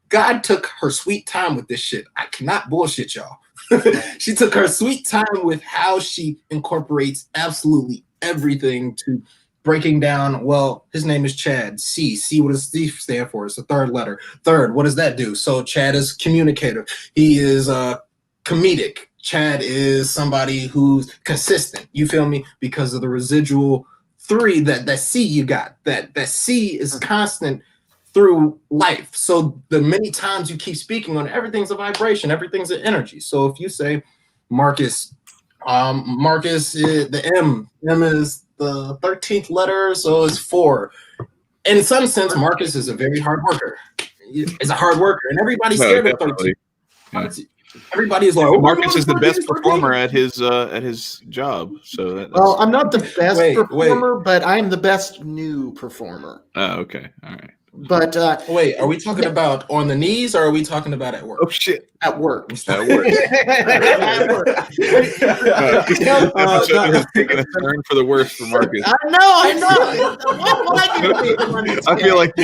God took her sweet time with this shit. I cannot bullshit y'all. She took her sweet time with how she incorporates absolutely everything to breaking down. Well, his name is Chad. C. What does C stand for? It's the third letter. Third, what does that do? So Chad is communicator. He is comedic. Chad is somebody who's consistent. You feel me? Because of the residual 3 that C you got. That C is constant through life. So the many times you keep speaking on everything's a vibration, everything's an energy. So if you say Marcus, the M is the 13th letter, so it's 4. In some sense, Marcus is a very hard worker. He's a hard worker, and everybody's scared of 13. Everybody is like, oh, Marcus is the best performer at his job. So well, I'm not the best performer, but I'm the best new performer. Oh, okay, all right. But wait, are we talking about on the knees, or are we talking about at work? Oh shit, at work. At work. Has taken a turn for the worse for Marcus. I know. I feel like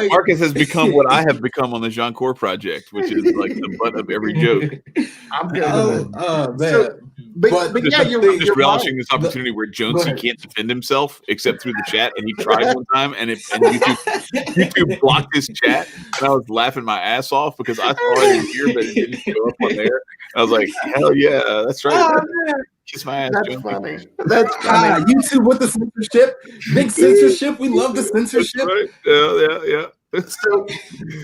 Marcus has become what I have become on the Jean Core project, which is like the butt of every joke. I'm good. Man. But yeah, you're relishing this opportunity where Jonesy can't defend himself except through the chat, and he tried one time, and YouTube blocked his chat, and I was laughing my ass off because I saw it in here, but it didn't show up on there. I was like, hell yeah, that's right. Kiss my ass. That's Jonesy. funny. That's funny. YouTube with the censorship, big censorship. We love the censorship. Right. Yeah. So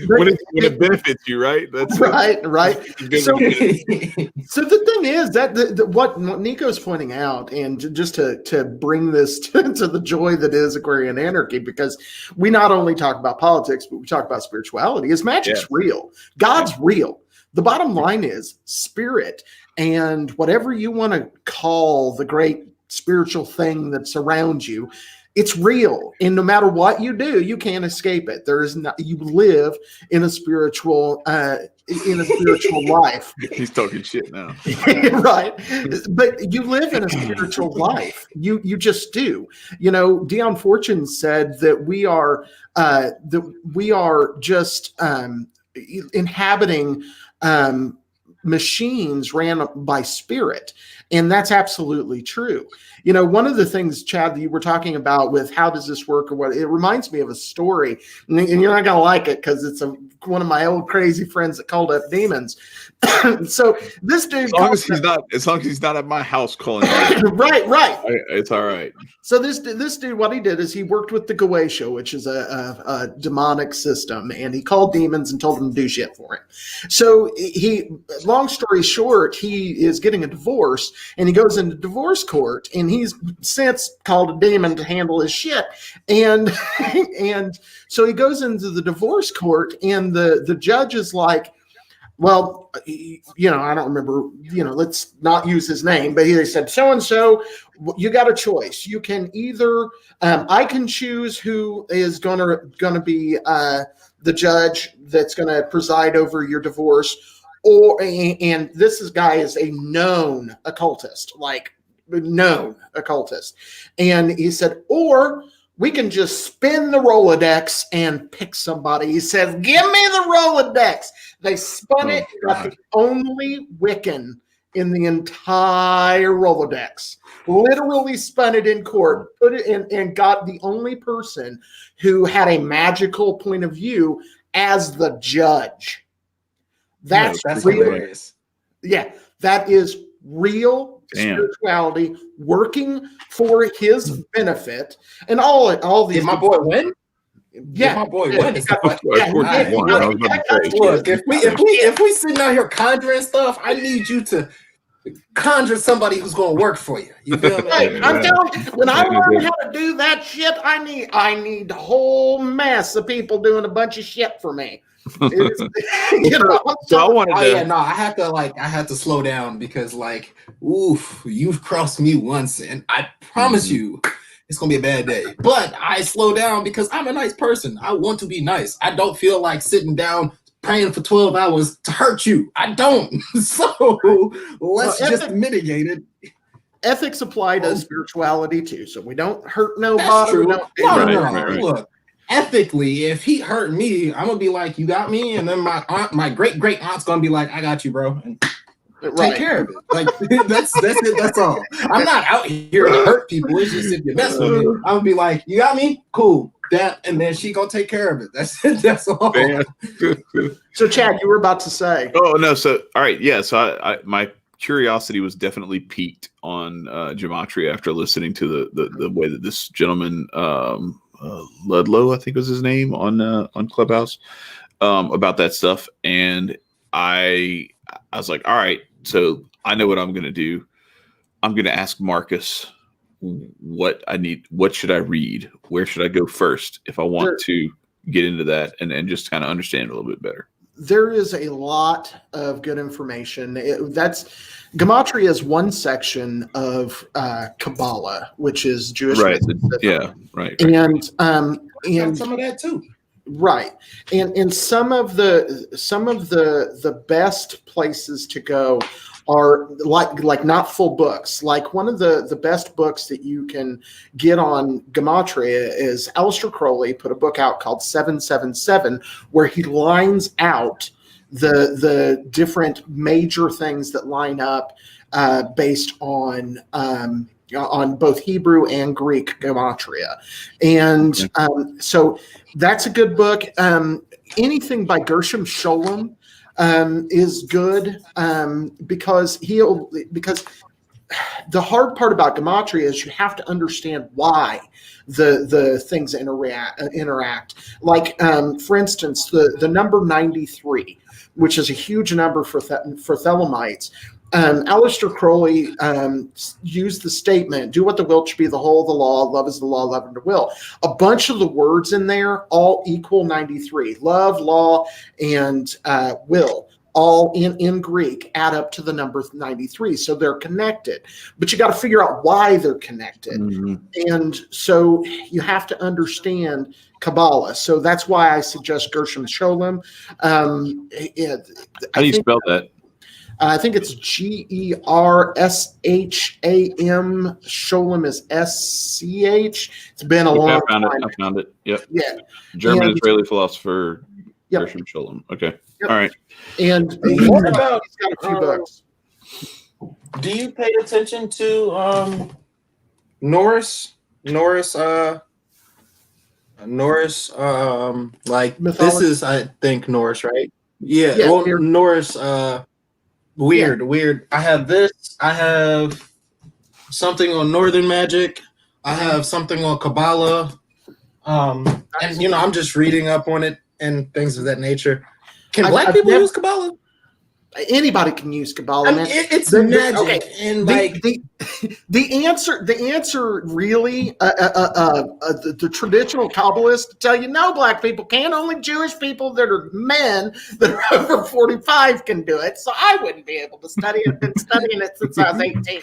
when it benefits you, right? That's right. So the thing is that what Nicco's pointing out, and just to bring this to the joy that is Aquarian Anarchy, because we not only talk about politics, but we talk about spirituality. Is magic's real? God's real. The bottom line is spirit, and whatever you want to call the great spiritual thing that's around you, it's real. And no matter what you do, you can't escape it. There is not, you live in a spiritual life. He's talking shit now. Right. But you live in a spiritual life. You just do. Dion Fortune said that we are just inhabiting machines ran by spirit. And that's absolutely true. One of the things, Chad, that you were talking about with how does this work or what, it reminds me of a story, and you're not going to like it because it's one of my old crazy friends that called up demons. So this dude, as long as he's not at my house calling. Right. It's all right. So this dude, what he did is he worked with the coercion, which is a demonic system, and he called demons and told them to do shit for him. So long story short, he is getting a divorce, and he goes into divorce court, and he's since called a demon to handle his shit, and so he goes into the divorce court, and the judge is like, well, I don't remember, let's not use his name, but he said, so-and-so, you got a choice. You can either, I can choose who is going to be the judge that's going to preside over your divorce, and this guy is a known occultist, and he said, or we can just spin the Rolodex and pick somebody. He says, give me the Rolodex. They spun it, got the only Wiccan in the entire Rolodex. Literally spun it in court, put it in, and got the only person who had a magical point of view as the judge. That's real. Hilarious. Yeah, that is real spirituality working for his benefit, and all these. Did my boy win? Yeah, my boy win. Look, if we sitting out here conjuring stuff, I need you to conjure somebody who's going to work for you. You feel me? Hey, I'm telling you, when I learn how to do that shit, I need a whole mess of people doing a bunch of shit for me. I had to slow down because you've crossed me once, and I promise you it's gonna be a bad day. But I slow down because I'm a nice person. I want to be nice. I don't feel like sitting down praying for 12 hours to hurt you. I don't. So let's just mitigate it. Ethics apply to spirituality too, so we don't hurt nobody. That's true. No. Look. Ethically, if he hurt me, I'm gonna be like, you got me, and then my great aunt's gonna be like, I got you, bro, and take care of it. Like that's it. That's all. I'm not out here to hurt people. It's just if you mess with me, I'm gonna be like, you got me, cool. That, and then she gonna take care of it. That's it. That's all. So, Chad, you were about to say. Oh no. So all right, yeah. So I my curiosity was definitely piqued on gematria after listening to the way that this gentleman. Ludlow, I think was his name on Clubhouse, about that stuff, and I was like, all right, so I know what I'm going to do. I'm going to ask Marcus what I need. What should I read? Where should I go first if I want to get into that and just kind of understand a little bit better? There is a lot of good information. Gematria is one section of Kabbalah, which is Jewish. Right. Yeah. Right. And some of that too. Right. And some of the best places to go are like not full books. Like one of the best books that you can get on Gematria is Aleister Crowley put a book out called 777, where he lines out the different major things that line up based on both Hebrew and Greek Gematria. And so that's a good book. Anything by Gershom Scholem is good because the hard part about gematria is you have to understand why the things interact. Like, for instance, the number 93, which is a huge number for Thelemites. Aleister Crowley used the statement, do what the will should be the whole of the law, love is the law, love and the will. A bunch of the words in there all equal 93. Love, law, and will, all in Greek, add up to the number 93. So they're connected. But you got to figure out why they're connected. And so you have to understand Kabbalah. So that's why I suggest Gershom Scholem. How do you spell that? I think it's Gersham. Scholem is SCH. It's been a long time. I found it. Yep. Yeah. German Israeli philosopher Gershom Scholem. Okay. Yep. All right. And What about he's got a few books. Do you pay attention to Norse like Mythology? This is, I think, Norse, right? Yeah, Yeah, well, weird. Norse weird. I have this, I have something on Northern Magic, I have something on Kabbalah. And I'm just reading up on it and things of that nature. Can black people use Kabbalah? Anybody can use Kabbalah. Man. It's magic, okay. And the answer really, the traditional Kabbalists tell you, no, black people can. Only Jewish people that are men that are over 45 can do it. So I wouldn't be able to study it. I've been studying it since I was 18.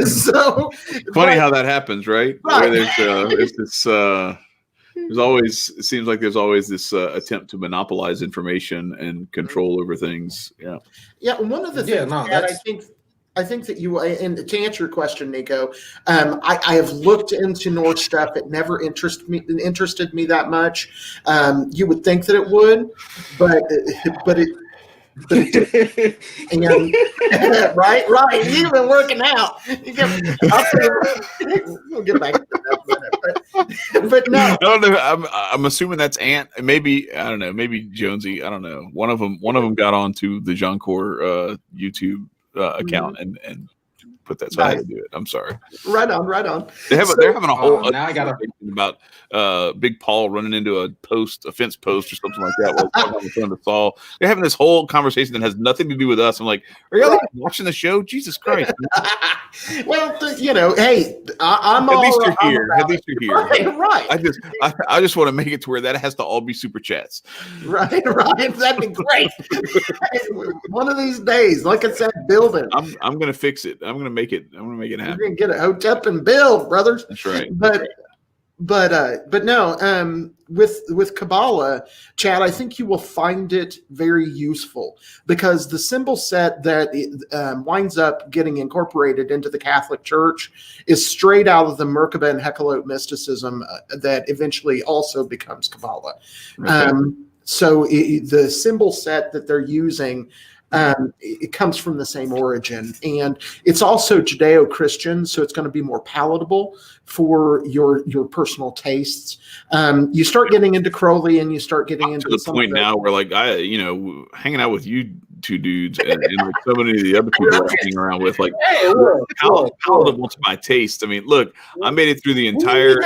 So funny how that happens, right? Right. Where there's this. There's always, it seems like there's always this attempt to monopolize information and control over things. Yeah. Yeah. One of the things that I think that you, and to answer your question, Nicco, I have looked into Norse stuff. It never interested me that much. You would think that it would, but it and right. You've been working out. We'll get back to that, but no. I don't know. I'm assuming that's Ant. Maybe I don't know. Maybe Jonesy. I don't know. One of them got onto the Joncourt YouTube account and put that. So I had to do it. I'm sorry. Right on. They're having a whole now I got about Big Paul running into a fence post or something like that. They're having this whole conversation that has nothing to do with us. I'm like, are y'all watching the show? Jesus Christ! Well, hey, I'm at least you're here. At least you're here. Right. I just want to make it to where that has to all be super chats. Right. That'd be great. One of these days, like I said, building. I'm gonna fix it. I'm gonna make it happen. You're gonna get a Hotep and build, brothers. That's right. But no, with Kabbalah, Chad, I think you will find it very useful because the symbol set that winds up getting incorporated into the Catholic Church is straight out of the Merkaba and Hekkelot mysticism that eventually also becomes Kabbalah. Okay. So the symbol set that they're using, it comes from the same origin, and it's also Judeo-Christian, so it's going to be more palatable for your personal tastes. You start getting into Crowley, and you start getting into the point now where, like, hanging out with you two dudes and like so many of the other people I'm hanging around with, like, palatable to my taste. I mean, look, I made it through the entire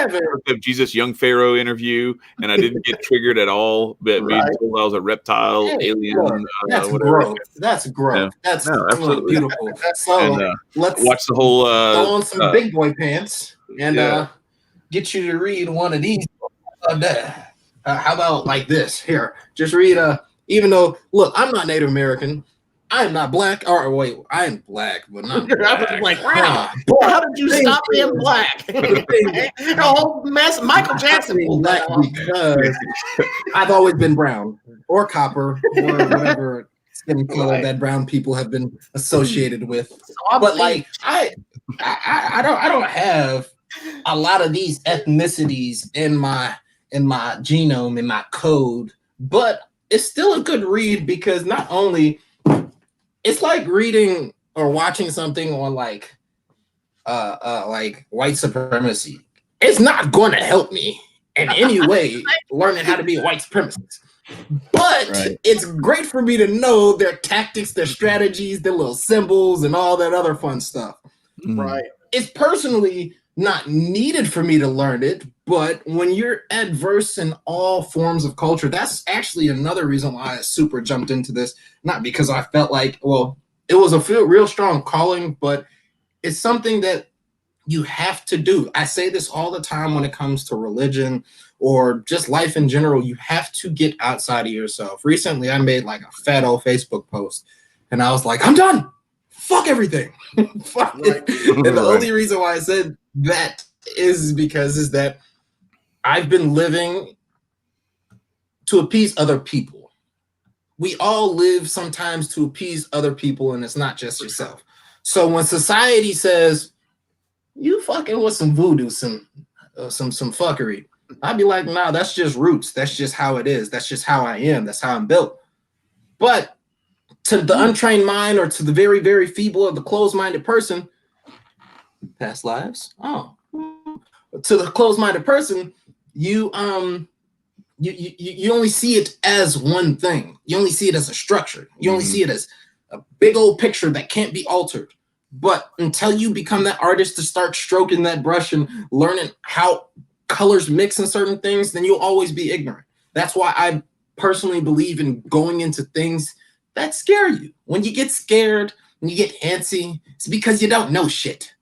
of Jesus Young Pharaoh interview, and I didn't get triggered at all. But being told I was a reptile, alien, that's whatever. Growth. That's growth. Yeah. That's absolutely beautiful. So and, let's watch the whole go on some big boy pants and get you to read one of these. How about like this? Here, just read. Even though, look, I'm not Native American. I am not black. Or wait, I am black, but not black. Like, wow. How did you stop being black? The whole mess. Michael Jackson pulled black because I've always been brown or copper or whatever skin color that brown people have been associated with. But like, I don't have a lot of these ethnicities in my genome, in my code, but it's still a good read because not only it's like reading or watching something on like white supremacy. It's not going to help me in any way learning how to be a white supremacist. But it's great for me to know their tactics, their strategies, their little symbols, and all that other fun stuff. Right. It's personally not needed for me to learn it, but when you're adverse in all forms of culture, that's actually another reason why I super jumped into this. Not because I felt like, well, it was a real strong calling, but it's something that you have to do. I say this all the time when it comes to religion or just life in general. You have to get outside of yourself. Recently, I made like a fat old Facebook post, and I was like, I'm done. Fuck everything. Fuck it. And the only reason why I said that is because that I've been living to appease other people. We all live sometimes to appease other people, and it's not just yourself. So when society says, you fucking with some voodoo, some fuckery, I'd be like, nah, that's just roots. That's just how it is. That's just how I am. That's how I'm built. But to the untrained mind or to the very, very feeble or the closed-minded person, past lives. Oh, to the closed-minded person, you only see it as one thing. You only see it as a structure. You only see it as a big old picture that can't be altered. But until you become that artist to start stroking that brush and learning how colors mix in certain things, then you'll always be ignorant. That's why I personally believe in going into things that scare you. When you get scared, when you get antsy, it's because you don't know shit.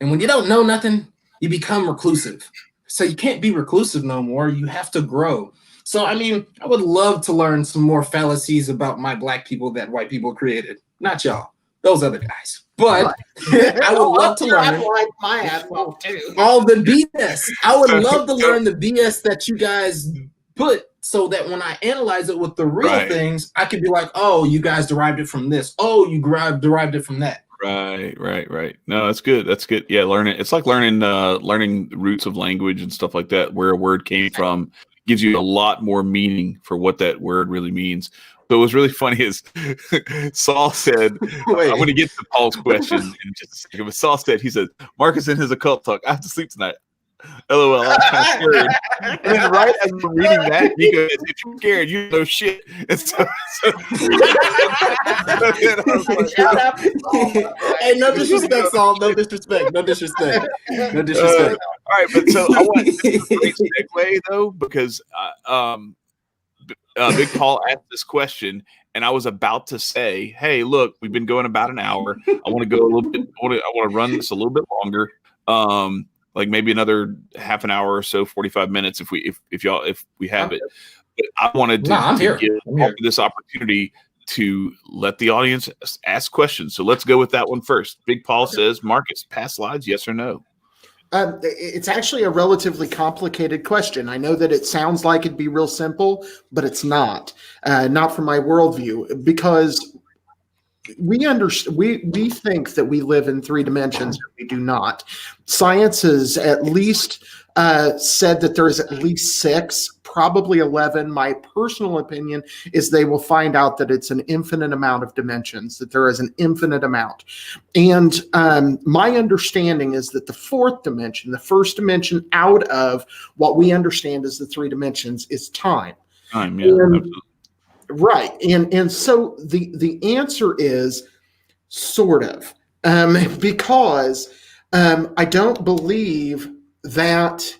And when you don't know nothing, you become reclusive. So you can't be reclusive no more. You have to grow. So, I mean, I would love to learn some more fallacies about my black people that white people created. Not y'all, those other guys. But I would love to learn all the BS. I would love to learn the BS that you guys put so that when I analyze it with the real things, I could be like, oh, you guys derived it from this. Oh, you derived it from that. Right. No, that's good. That's good. Yeah, learn it. It's like learning roots of language and stuff like that, where a word came from, gives you a lot more meaning for what that word really means. So what was really funny is Saul said, I'm going to get to Paul's question in just a second, but Saul said, he said, Marcus in his occult talk, I have to sleep tonight. LOL, I'm kind of scared. And then right as we're reading that, Nicco says, if you're scared, you know shit. And so shut up. Hey, no disrespect, Saul. No disrespect. No disrespect. No disrespect. All right, but so I want a great segue though, because Big Paul asked this question, and I was about to say, "Hey, look, we've been going about an hour. I want to go a little bit. I want to run this a little bit longer, like maybe another half an hour or so, 45 minutes, if we have it." But I wanted to give this opportunity to let the audience ask questions. So let's go with that one first. Big Paul says, "Marcus, past lives, yes or no?" It's actually a relatively complicated question. I know that it sounds like it'd be real simple, but it's not from my worldview, because we think that we live in three dimensions. We do not. Science has at least said that there's at least 6, probably 11. My personal opinion is they will find out that it's an infinite amount of dimensions, that there is an infinite amount. And my understanding is that the 4th dimension, the first dimension out of what we understand as the 3 dimensions, is time. Time, yeah. Right. And so the answer is sort of, because I don't believe that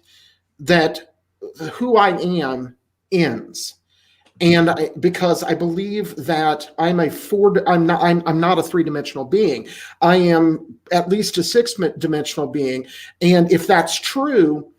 who I am ends. And because I believe that I'm not a 3-dimensional being. I am at least a 6-dimensional being. And if that's true,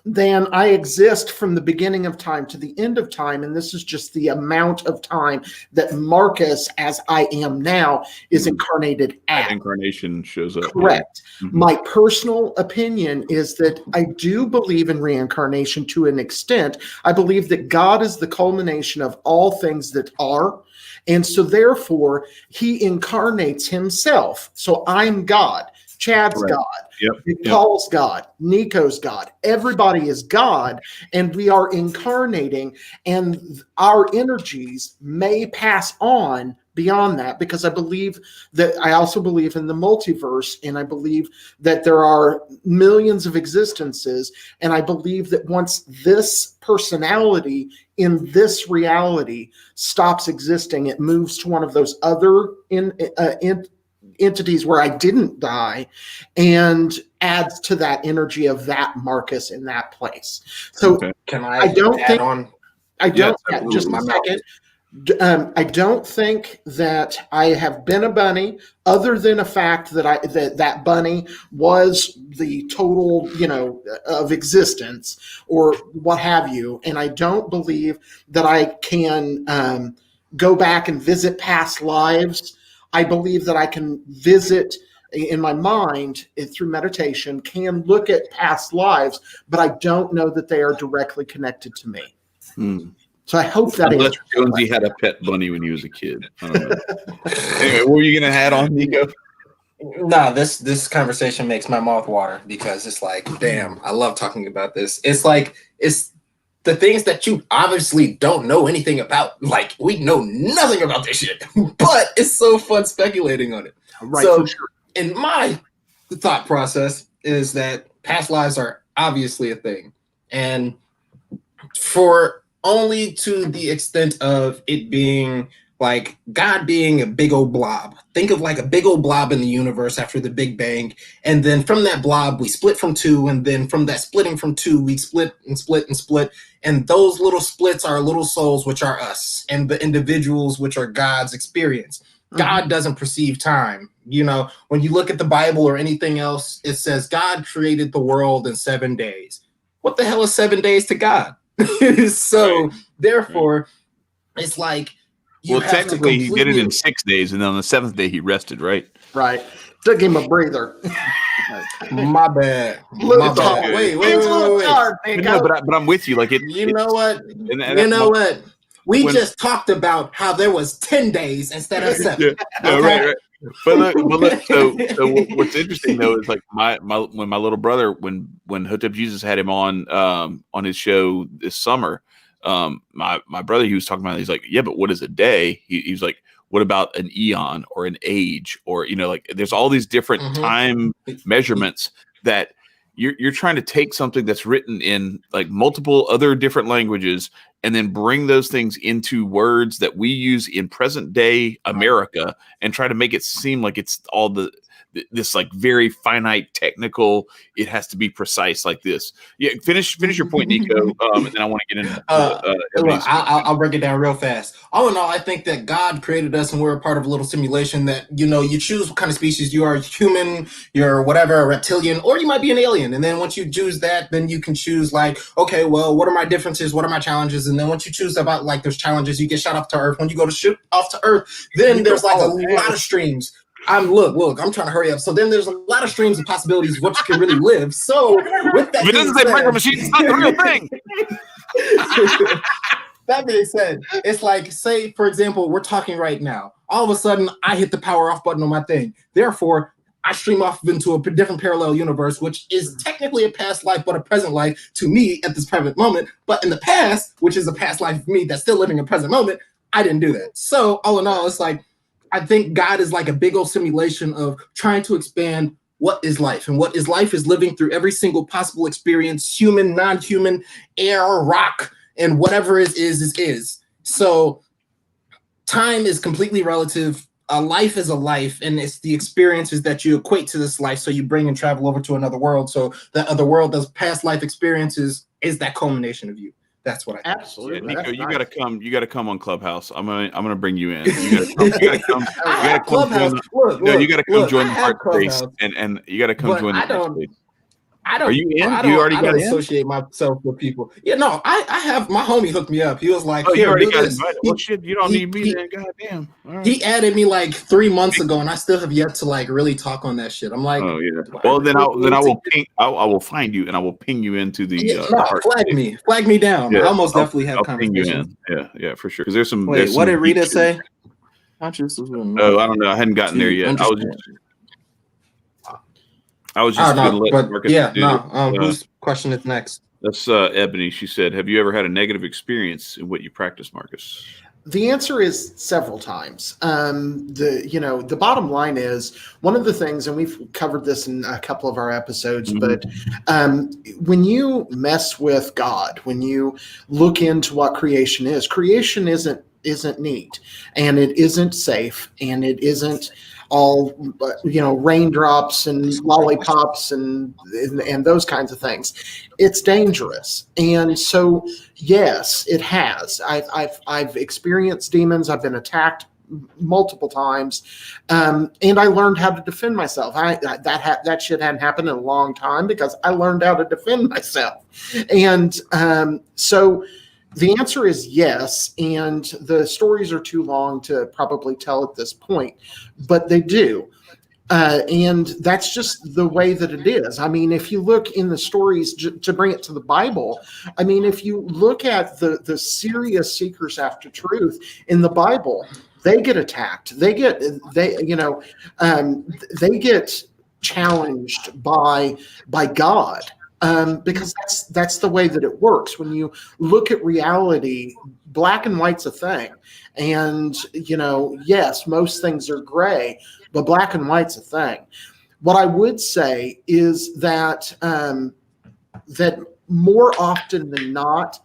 then I exist from the beginning of time to the end of time. And this is just the amount of time that Marcus, as I am now, is incarnated at. Incarnation shows up. Correct. Yeah. My personal opinion is that I do believe in reincarnation to an extent. I believe that God is the culmination of all things that are. And so therefore, he incarnates himself. So I'm God. Chad's God. Paul's God. Nicco's God. Everybody is God, and we are incarnating, and our energies may pass on beyond that, because I also believe in the multiverse, and I believe that there are millions of existences, and I believe that once this personality in this reality stops existing, it moves to one of those other entities where I didn't die, and adds to that energy of that Marcus in that place. So can I don't think on? I don't. Yeah, just a second. I don't think that I have been a bunny, other than a fact that that bunny was the total, of existence or what have you. And I don't believe that I can go back and visit past lives. I believe that I can visit in my mind through meditation, can look at past lives, but I don't know that they are directly connected to me. So I hope that unless Jonesy had a pet bunny when he was a kid. I don't know. Anyway, what were you gonna add on, Nicco? No, this conversation makes my mouth water, because it's like, damn, I love talking about this. It's like, it's the things that you obviously don't know anything about. Like, we know nothing about this shit, but it's so fun speculating on it. Right, so, for sure. in my thought process is that past lives are obviously a thing, and for only to the extent of it being like God being a big old blob. Think of like a big old blob in the universe after the Big Bang. And then from that blob, we split from two. And then from that splitting from two, we split and split and split. And those little splits are little souls, which are us, and the individuals, which are God's experience. God doesn't perceive time. When you look at the Bible or anything else, it says God created the world in 7 days. What the hell is 7 days to God? So therefore, it's like technically he did it in 6 days, and then on the seventh day he rested, right? Right. Took him a breather. My bad. Wait. No, but I'm with you. Like it. You know what? What? We just talked about how there was 10 days instead of 7. Right. But look, so what's interesting though is like when my little brother, when Hotep Jesus had him on his show this summer, my brother, he was talking about it, he's like, yeah, but what is a day? He was like, what about an eon or an age, or like there's all these different time measurements that you're trying to take something that's written in like multiple other different languages and then bring those things into words that we use in present day America and try to make it seem like it's all this like very finite technical. It has to be precise like this. Yeah, finish your point, Nicco, and then I want to get into. I'll break it down real fast. All in all, I think that God created us, and we're a part of a little simulation that you choose what kind of species you are: human, you're whatever, a reptilian, or you might be an alien. And then once you choose that, then you can choose like, okay, well, what are my differences? What are my challenges? And then once you choose about like those challenges, you get shot off to Earth. When you go to shoot off to Earth, then there's like a lot of streams. I'm trying to hurry up. So then there's a lot of streams of possibilities of what you can really live. So with that, if it doesn't say micro machine, it's not the real thing. That being said, it's like, say, for example, we're talking right now. All of a sudden, I hit the power off button on my thing. Therefore, I stream off into a different parallel universe, which is technically a past life, but a present life to me at this present moment. But in the past, which is a past life for me that's still living a present moment, I didn't do that. So all in all, it's like, I think God is like a big old simulation of trying to expand what is life. And what is life is living through every single possible experience, human, non-human, air, rock, and whatever it is. So time is completely relative. A life is a life, and it's the experiences that you equate to this life. So you bring and travel over to another world. So that other world, those past life experiences, is that culmination of you. That's what I think. Absolutely. Yeah, Nicco, you gotta come on Clubhouse. I'm gonna bring you in. You gotta come Clubhouse. You gotta come join the heart space, and you gotta come join the heart space. Are you in? I don't associate myself with people. Yeah, no, I have my homie hooked me up. He was like, you already got invited. Well, shit, you don't need me then. Goddamn. Right. He added me like 3 months ago, and I still have yet to like really talk on that shit. I'm like, oh yeah. Well, then I will find you and I will ping you into the. Flag me down. Yeah, I'll most definitely have conversations. Yeah, for sure. Because there's some. Wait, what did Rita say? Oh, I don't know. I hadn't gotten there yet. I was just going to let Marcus whose question is next? That's Ebony. She said, have you ever had a negative experience in what you practice, Marcus? The answer is several times. The bottom line is one of the things, and we've covered this in a couple of our episodes, but when you mess with God, when you look into what creation isn't neat, and it isn't safe, and it isn't all raindrops and lollipops and those kinds of things. It's dangerous. And so yes, it has. I've experienced demons. I've been attacked multiple times, and I learned how to defend myself. That shit hadn't happened in a long time because I learned how to defend myself. And so the answer is yes, and the stories are too long to probably tell at this point, but they do. And that's just the way that it is. I mean, if you look in the stories, to bring it to the Bible, I mean, if you look at the serious seekers after truth in the Bible, they get attacked. They get challenged by God. Because that's the way that it works. When you look at reality, black and white's a thing. And, yes, most things are gray, but black and white's a thing. What I would say is that that more often than not,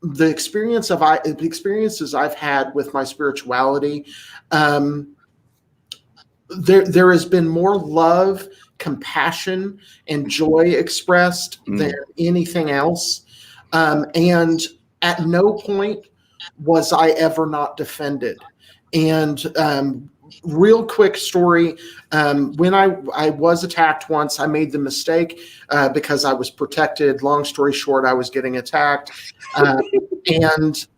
the experiences I've had with my spirituality, there has been more love, compassion, and joy expressed than anything else. And at no point was I ever not defended. And real quick story, when I was attacked once, I made the mistake because I was protected. Long story short, I was getting attacked. And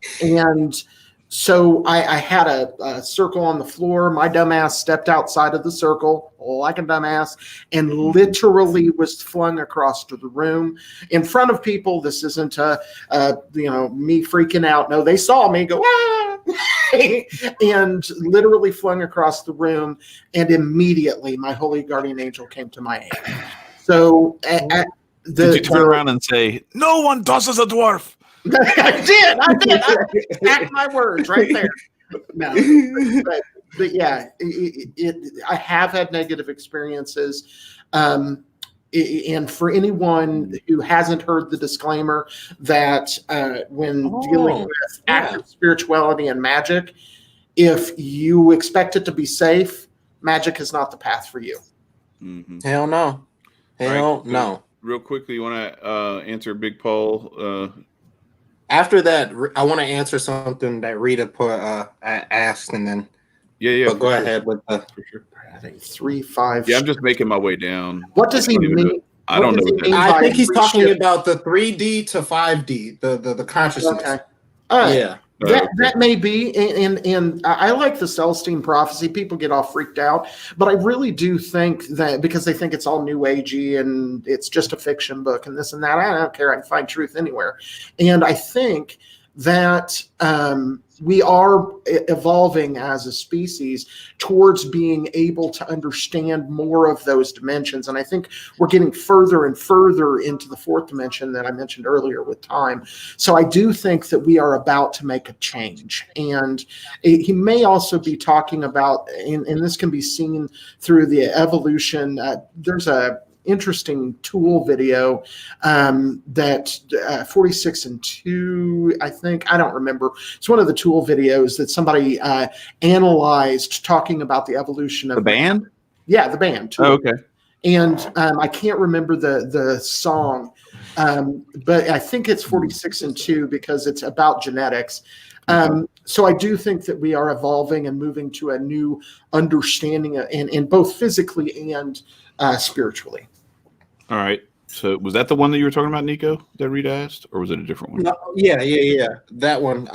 so I had a circle on the floor. My dumbass stepped outside of the circle like a dumbass and literally was flung across to the room in front of people. This isn't me freaking out. No, they saw me go, ah! And literally flung across the room. And immediately my holy guardian angel came to my aid. So did you turn around and say, "No one does as a dwarf"? I did. I packed my words right there. No, but yeah, I have had negative experiences. And for anyone who hasn't heard the disclaimer that when dealing with active spirituality and magic, if you expect it to be safe, magic is not the path for you. Mm-hmm. Hell no. Hell no. Real quickly, you want to answer Big Paul? After that, I want to answer something that Rita asked, and then But go ahead with the. For sure. I think 3, 5. Yeah, I'm just making my way down. What does he mean? I don't know. I think he's talking about the 3D to 5D, the consciousness. Okay. All right. Yeah. That may be, and I like the Celestine prophecy. People get all freaked out, but I really do think that because they think it's all new agey and it's just a fiction book and this and that. I don't care. I can find truth anywhere, and I think that we are evolving as a species towards being able to understand more of those dimensions. And I think we're getting further and further into the fourth dimension that I mentioned earlier with time. So I do think that we are about to make a change. And he may also be talking about, and this can be seen through the evolution. There's a interesting tool video that 46 and 2, I think, I don't remember. It's one of the tool videos that somebody analyzed talking about the evolution of the band. Yeah, the band. Tool. Oh, okay. And I can't remember the song, but I think it's 46 and 2 because it's about genetics. So I do think that we are evolving and moving to a new understanding in both physically and spiritually. All right. So was that the one that you were talking about, Nicco, that Rita asked, or was it a different one? No, yeah. That one.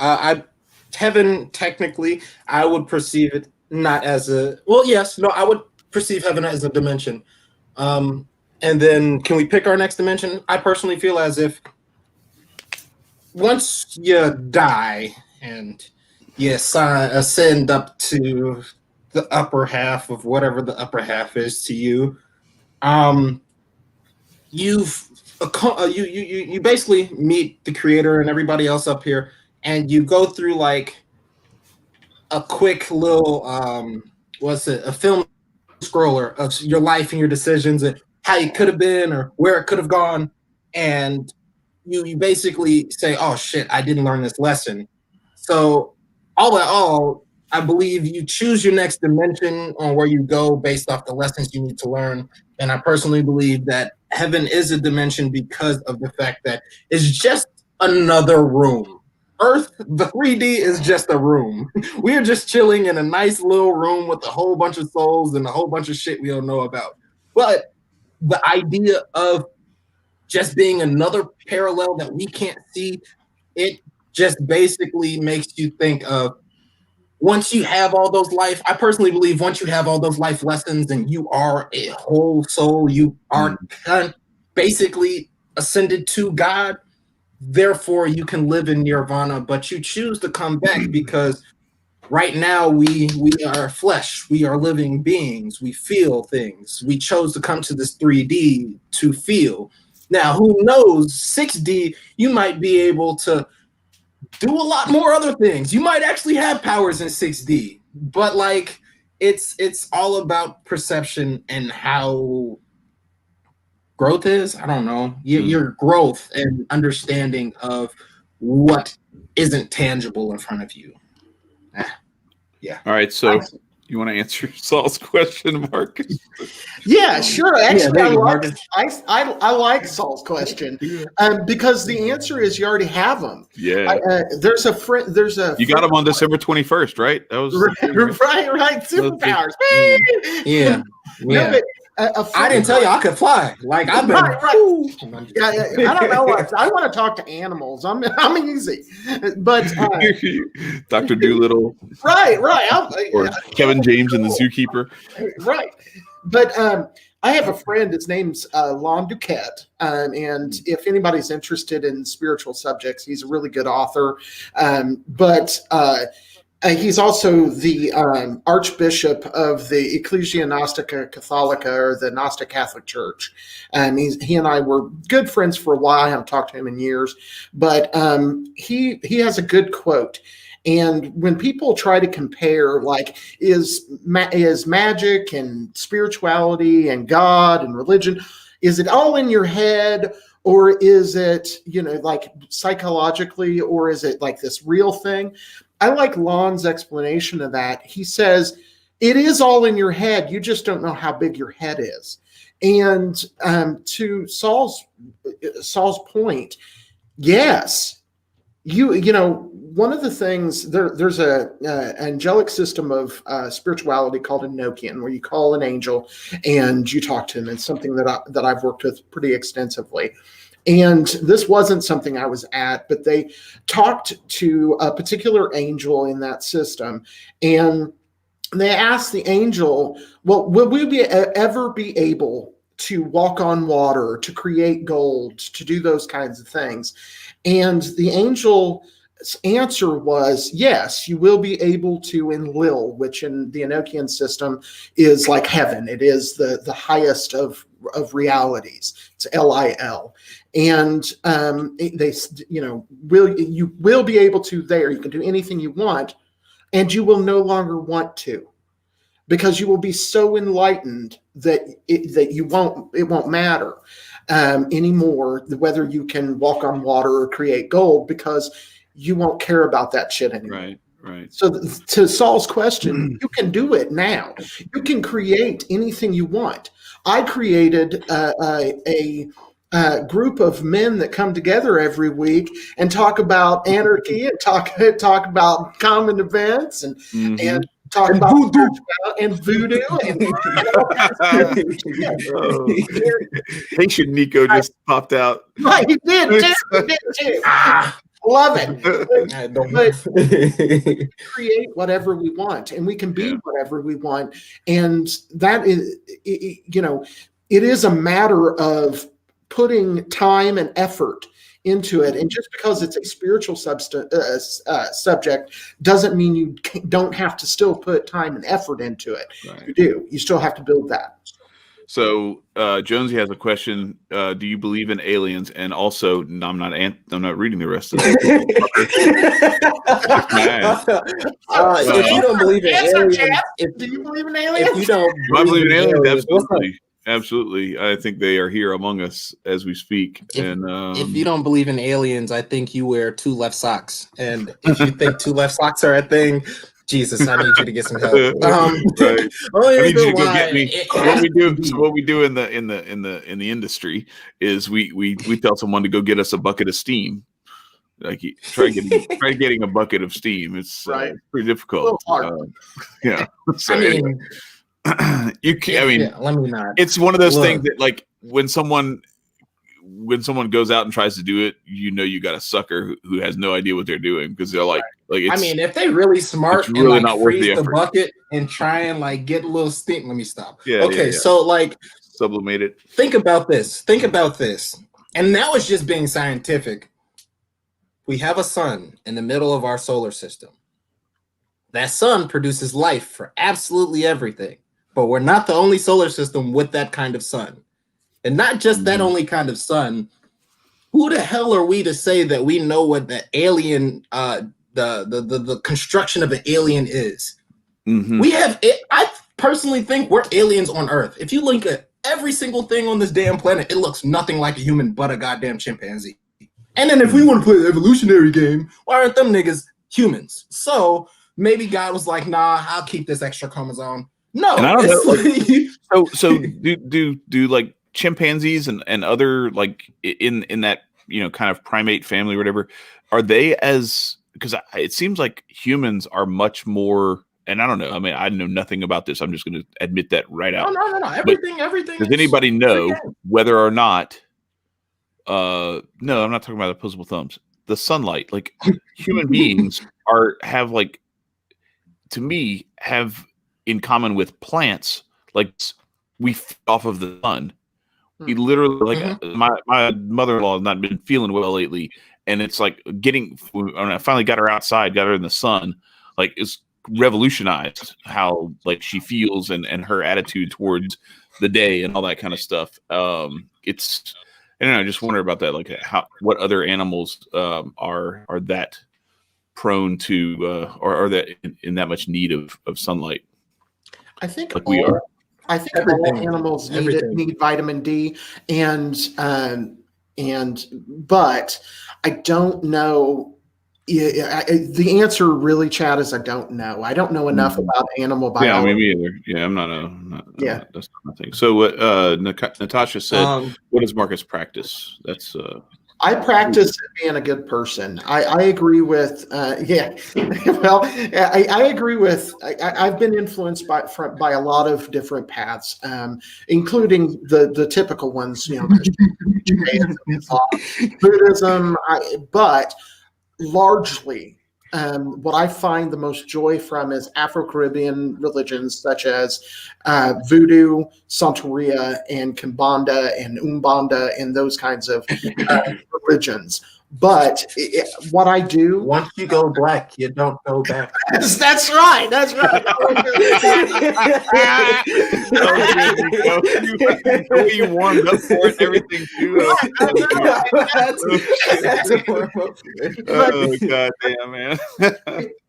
Heaven, technically, I would perceive it not as a. Well, yes, no, I would perceive heaven as a dimension. And then, can we pick our next dimension? I personally feel as if once you die and you ascend up to the upper half of whatever the upper half is to you, you basically meet the creator and everybody else up here, and you go through like a quick little a film scroller of your life and your decisions and how you could have been or where it could have gone, and you basically say, oh shit, I didn't learn this lesson. So all in all, I believe you choose your next dimension on where you go based off the lessons you need to learn. And I personally believe that heaven is a dimension because of the fact that it's just another room. Earth, the 3D is just a room. We're just chilling in a nice little room with a whole bunch of souls and a whole bunch of shit we don't know about. But the idea of just being another parallel that we can't see, it just basically makes you think of once you have all those life, I personally believe once you have all those life lessons and you are a whole soul, you are basically ascended to God, therefore you can live in nirvana, but you choose to come back because right now we are flesh, we are living beings, we feel things. We chose to come to this 3D to feel. Now, who knows, 6D, you might be able to do a lot more other things. You might actually have powers in 6D, but like it's all about perception and how growth is. I don't know. Your growth and understanding of what isn't tangible in front of you. Yeah. All right. So you want to answer Saul's question, Marcus? Yeah, sure. Actually, yeah, I like Saul's question because the answer is you already have them. Yeah. There's a friend. You got them on December 21st, right? That was right. Superpowers. Yeah. No, but I didn't tell you I could fly. Like I've been. Right. Yeah, I don't know. I want to talk to animals. I'm easy, but Dr. Doolittle. Right. Or Kevin James and the Zookeeper. Right. But I have a friend. His name's Lon Duquette, and if anybody's interested in spiritual subjects, he's a really good author. But he's also the Archbishop of the Ecclesia Gnostica Catholica, or the Gnostic Catholic Church. He and I were good friends for a while. I haven't talked to him in years, but he has a good quote. And when people try to compare, like, is magic and spirituality and God and religion, is it all in your head? Or is it, like psychologically, or is it like this real thing? I like Lon's explanation of that. He says, it is all in your head. You just don't know how big your head is. And to Saul's point, yes, one of the things, there's a angelic system of spirituality called Enochian, where you call an angel and you talk to him. It's something that I've worked with pretty extensively. And this wasn't something I was at, but they talked to a particular angel in that system. And they asked the angel, well, will we ever be able to walk on water, to create gold, to do those kinds of things? And the angel's answer was, yes, you will be able to in Lil, which in the Enochian system is like heaven. It is the highest of realities. It's LIL. And you will be able to there. You can do anything you want, and you will no longer want to, because you will be so enlightened that it won't matter anymore whether you can walk on water or create gold, because you won't care about that shit anymore. Right. So to Saul's question, you can do it now. You can create anything you want. I created a group of men that come together every week and talk about anarchy and talk about common events and talk about voodoo and Haitian Nicco just popped out. Right, he did too. Love it. But create whatever we want, and we can be whatever we want, and that is, it is a matter of putting time and effort into it. And just because it's a spiritual subject doesn't mean you don't have to still put time and effort into it. Right. You do. You still have to build that. So Jonesy has a question. Do you believe in aliens? And also, no, I'm not reading the rest of it. If you don't believe in aliens, do you believe in aliens? If you don't, I believe in aliens. Absolutely. I think they are here among us as we speak. If you don't believe in aliens, I think you wear 2 left socks. And if you think 2 left socks are a thing, Jesus, I need you to get some help. Right. I need you to go get me. What we do in the industry is we tell someone to go get us a bucket of steam. Like try getting a bucket of steam. It's pretty difficult. Yeah. So, I mean, you can't. I mean, let me not. It's one of those things that, like, when someone goes out and tries to do it, you got a sucker who has no idea what they're doing, because they're like it's, I mean, if they really smart it's really and not worth freeze the the effort. bucket and try and like get a little steam. Let me stop. Yeah. So like sublimate it. Think about this. And now it's just being scientific. We have a sun in the middle of our solar system. That sun produces life for absolutely everything. But we're not the only solar system with that kind of sun. And not just that only kind of sun. Who the hell are we to say that we know what the alien, the construction of an alien is? Mm-hmm. We have it. I personally think we're aliens on Earth. If you look at every single thing on this damn planet, it looks nothing like a human but a goddamn chimpanzee. And then if we want to play the evolutionary game, why aren't them niggas humans? So maybe God was like, nah, I'll keep this extra chromosome. No. And I don't know. So do like chimpanzees and other, like, in that, kind of primate family or whatever, are they because it seems like humans are much more, and I don't know. I mean, I know nothing about this. I'm just going to admit that right out. No. Everything. Does anybody know whether or not? No, I'm not talking about opposable thumbs. The sunlight, like human beings have in common with plants, like we feed off of the sun. We literally, like, my mother-in-law has not been feeling well lately, and it's like when I finally got her outside, got her in the sun, like, it's revolutionized how, like, she feels and her attitude towards the day and all that kind of stuff. It's, I don't know, I just wonder about that, like what other animals are that prone to or are that in that much need of sunlight. I think like we are. I think all animals need vitamin D, but I don't know. The answer really, Chad, is I don't know. I don't know enough about animal biology. Yeah, me either. Yeah, I'm not. That's not my thing. So what Natasha said, what does Marcus practice? That's I practice being a good person. I agree with, well, I agree with, I've been influenced by a lot of different paths, including the typical ones, Buddhism, but largely, what I find the most joy from is Afro-Caribbean religions such as Voodoo, Santeria, and Kimbanda, and Umbanda, and those kinds of religions. But what I do... Once you go black, you don't go back. That's right. You warmed up for it and everything, too. Oh, God damn, man.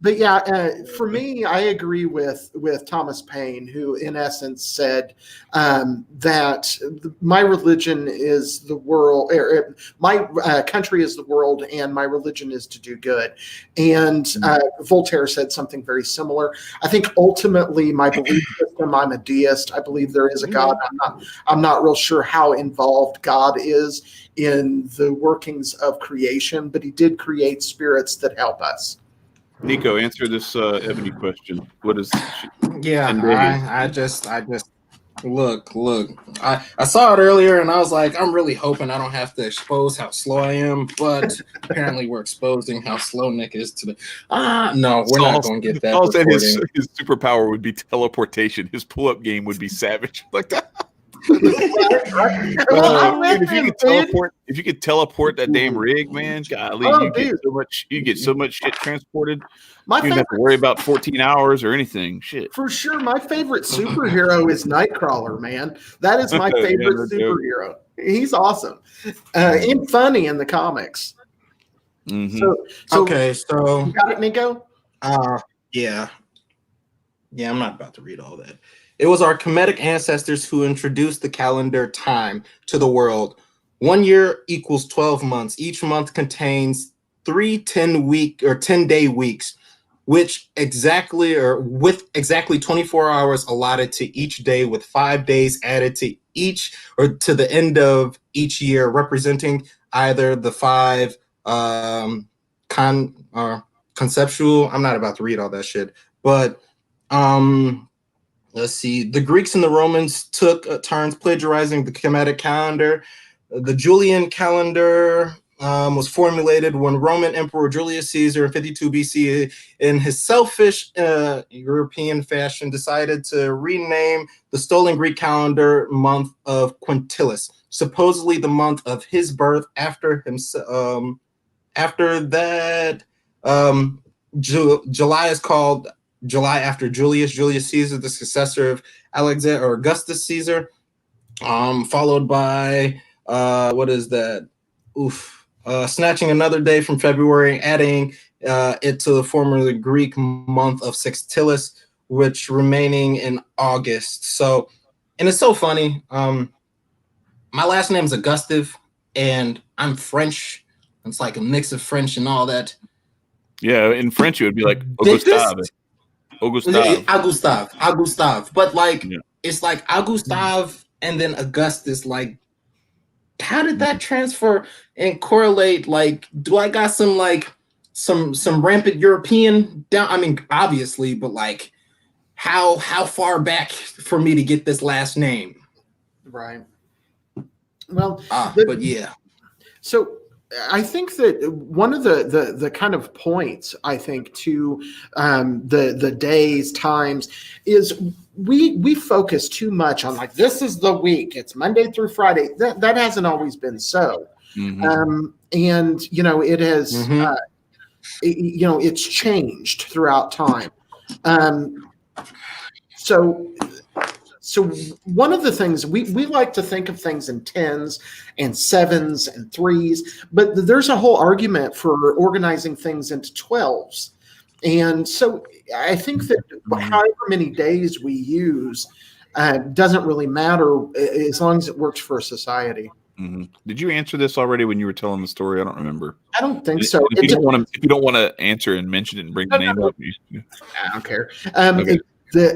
But yeah, for me, I agree with Thomas Paine, who in essence said that my religion is the world, my country is the world, and my religion is to do good. And Voltaire said something very similar. I think ultimately my belief system, I'm a deist. I believe there is a God. I'm not real sure how involved God is in the workings of creation, but he did create spirits that help us. Nicco, answer this Ebony question. What is? I just look. I saw it earlier, and I was like, I'm really hoping I don't have to expose how slow I am. But apparently, we're exposing how slow Nick is today. No, we're not going to get that. Paul said his superpower would be teleportation. His pull-up game would be savage. Like that. Well, I'm dude, if you could teleport that damn rig, man, golly, Oh, you get so much shit transported. My You don't have to worry about 14 hours or anything. Shit. For sure, my favorite superhero is Nightcrawler, man. That is my favorite no superhero. He's awesome and funny in the comics. Mm-hmm. So you got it, Nicco? Yeah, I'm not about to read all that. It was our Kemetic ancestors who introduced the calendar time to the world. 1 year equals 12 months. Each month contains 3 10-day weeks, with exactly 24 hours allotted to each day, with 5 days added to each or to the end of each year, representing either the 5 conceptual. I'm not about to read all that shit, but let's see. The Greeks and the Romans took turns plagiarizing the Kemetic calendar. The Julian calendar was formulated when Roman Emperor Julius Caesar in 52 BC, in his selfish European fashion, decided to rename the stolen Greek calendar month of Quintilis, supposedly the month of his birth. After that, July is called July after Julius Caesar, the successor of Alexander or Augustus Caesar, followed by what is that? Snatching another day from February, adding it to the former Greek month of Sextilis, which remaining in August. So, and it's so funny. My last name is Augustive, and I'm French. It's like a mix of French and all that. Yeah, in French it would be like Augustave. But like it's like Augustave and then Augustus. Like, how did that transfer and correlate? Like, do I got some like some rampant European down? I mean, obviously, but like, how far back for me to get this last name? Right. Well, but yeah. So I think that one of the kind of points, I think, to the days, times, is we focus too much on like, this is the week, it's Monday through Friday. That hasn't always been so. Mm-hmm. And it has it's changed throughout time. So one of the things we like to think of things in 10s and 7s and 3s, but there's a whole argument for organizing things into 12s. And so I think that however many days we use doesn't really matter as long as it works for a society. Mm-hmm. Did you answer this already when you were telling the story? I don't remember. I don't think so. If you don't want to answer and mention it and bring the name up, I don't care. Okay.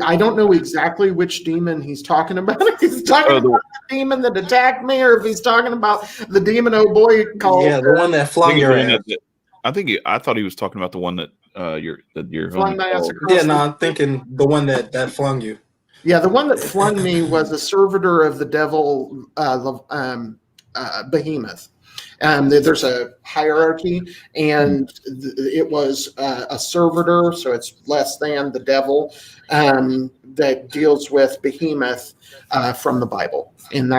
I don't know exactly which demon he's talking about. If he's talking about the demon that attacked me, or if he's talking about the demon boy called the one that flung your ass. I thought he was talking about the one that your flung my ass across. Yeah, no, I'm thinking the one that flung you. Yeah, the one that flung me was a servitor of the devil, Behemoth. There's a hierarchy, and it was a servitor, so it's less than the devil, that deals with Behemoth from the Bible. And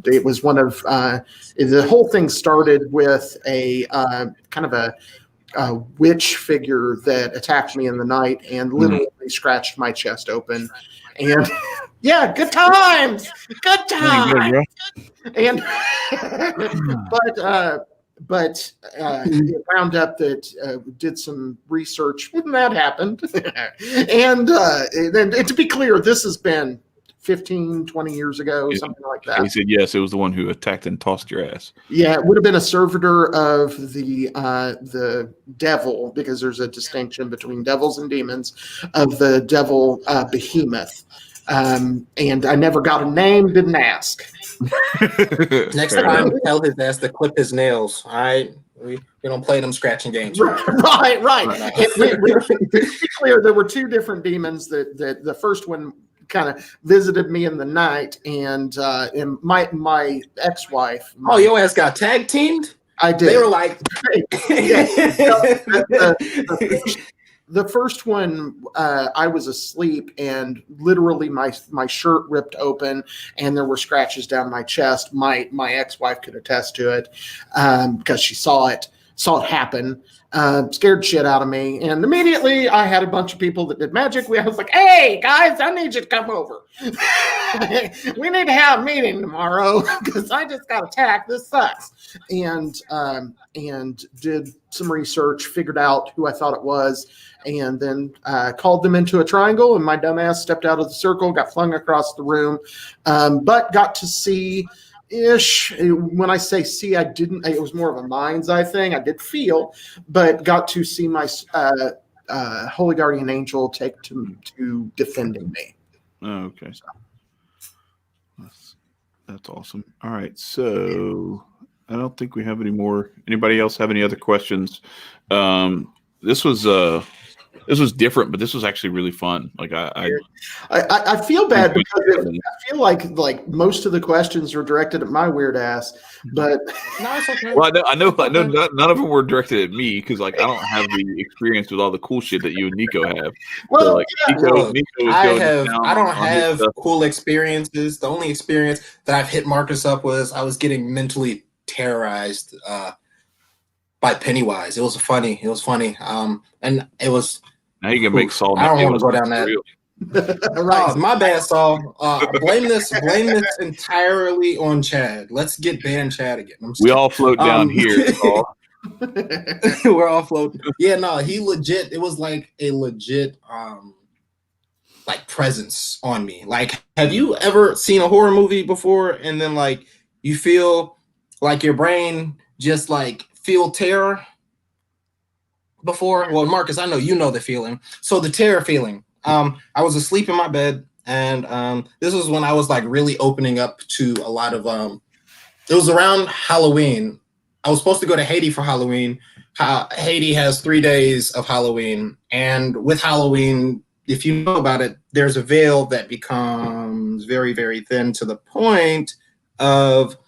it was one of the whole thing started with a kind of a witch figure that attacked me in the night and literally scratched my chest open. And yeah, good times. And but it wound up that did some research when that happened. And to be clear, this has been 15, 20 years ago, something like that. He said, yes, it was the one who attacked and tossed your ass. Yeah, it would have been a servitor of the devil, because there's a distinction between devils and demons, of the devil Behemoth. And I never got a name, didn't ask. Next time, tell his ass to clip his nails. All right, we don't play them scratching games. Right. To be clear, there were two different demons. That the first one kind of visited me in the night, and my ex-wife. Your ass got tag teamed? I did. They were like, The first one, I was asleep and literally my shirt ripped open and there were scratches down my chest. My ex-wife could attest to it because she saw it happen. Scared shit out of me. And immediately I had a bunch of people that did magic. I was like, hey, guys, I need you to come over. We need to have a meeting tomorrow because I just got attacked. This sucks. And did some research, figured out who I thought it was, and then called them into a triangle. And my dumbass stepped out of the circle, got flung across the room, but got to see ish. When I say see, I didn't, it was more of a mind's eye thing. I did feel, but got to see my holy guardian angel take to defending me. Oh, okay. That's awesome. All right. So I don't think we have any more. Anybody else have any other questions? This was different, but this was actually really fun. Like I feel bad because I feel like most of the questions were directed at my weird ass, but no, it's okay. Well, I know none of them were directed at me because like I don't have the experience with all the cool shit that you and Nicco have. Well, so, like, yeah. Nicco I don't have cool experiences. The only experience that I've hit Marcus up was I was getting mentally terrorized by Pennywise. It was funny. And it was. Now you can make Saul. I don't want to go down that. Right. My bad, Saul. Blame this entirely on Chad. Let's get banned Chad again. We all float down here, Saul. We're all floating. Yeah, no, he legit. It was like a legit like presence on me. Like, have you ever seen a horror movie before and then like you feel like your brain just like feel terror before? Well, Marcus, I know you know the feeling. So the terror feeling. I was asleep in my bed, and this was when I was like really opening up to a lot of it was around Halloween. I was supposed to go to Haiti for Halloween. Haiti has 3 days of Halloween, and with Halloween, if you know about it, there's a veil that becomes very, very thin to the point of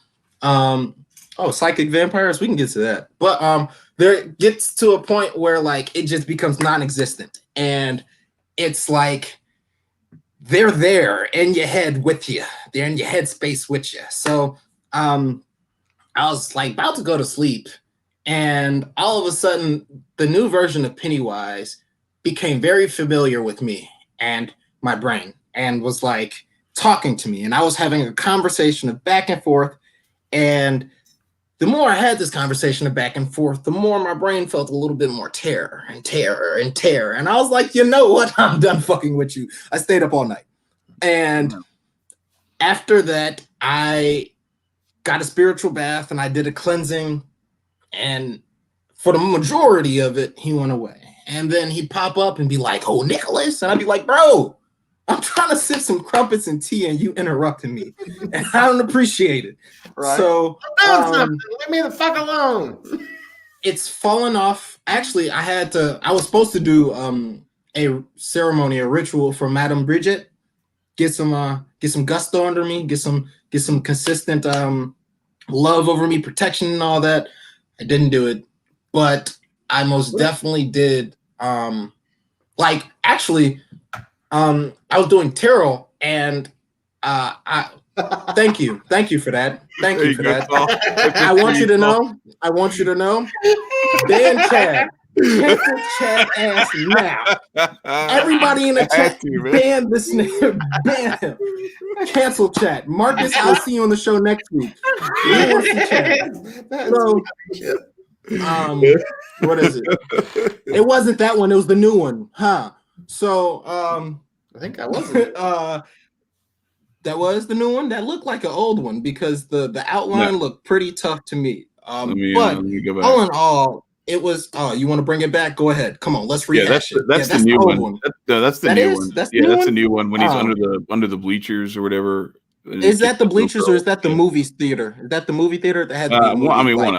psychic vampires. We can get to that, but there gets to a point where like it just becomes non-existent, and it's like they're there in your head with you. They're in your head space with you. So I was like about to go to sleep, and all of a sudden the new version of Pennywise became very familiar with me and my brain, and was like talking to me, and I was having a conversation of back and forth, and the more I had this conversation of back and forth, the more my brain felt a little bit more terror. And I was like, you know what? I'm done fucking with you. I stayed up all night. And after that, I got a spiritual bath and I did a cleansing. And for the majority of it, he went away. And then he'd pop up and be like, oh, Nicholas. And I'd be like, bro, I'm trying to sip some crumpets and tea and you interrupting me. And I don't appreciate it. Right. So leave me the fuck alone. It's fallen off. Actually, I was supposed to do a ceremony, a ritual for Madame Bridget. Get some gusto under me, get some consistent love over me, protection and all that. I didn't do it. But I most definitely did I was doing tarot, and thank you for that. Thank you for that. I want you to know, ban Chad, cancel Chad ass now. Everybody in the chat, ban this nigga, ban him. Cancel Chad. Marcus, I'll see you on the show next week. So, what is it? It wasn't that one. It was the new one, huh? So, I think I wasn't. That was the new one. That looked like an old one because the outline looked pretty tough to me. Let me go back. All in all, it was. You want to bring it back? Go ahead. Come on, let's rehash it. That's the new one. That's the new one. That's the new one when he's under the bleachers or whatever. Is that the bleachers or is that the movie theater? Is that the movie theater that had the movie, one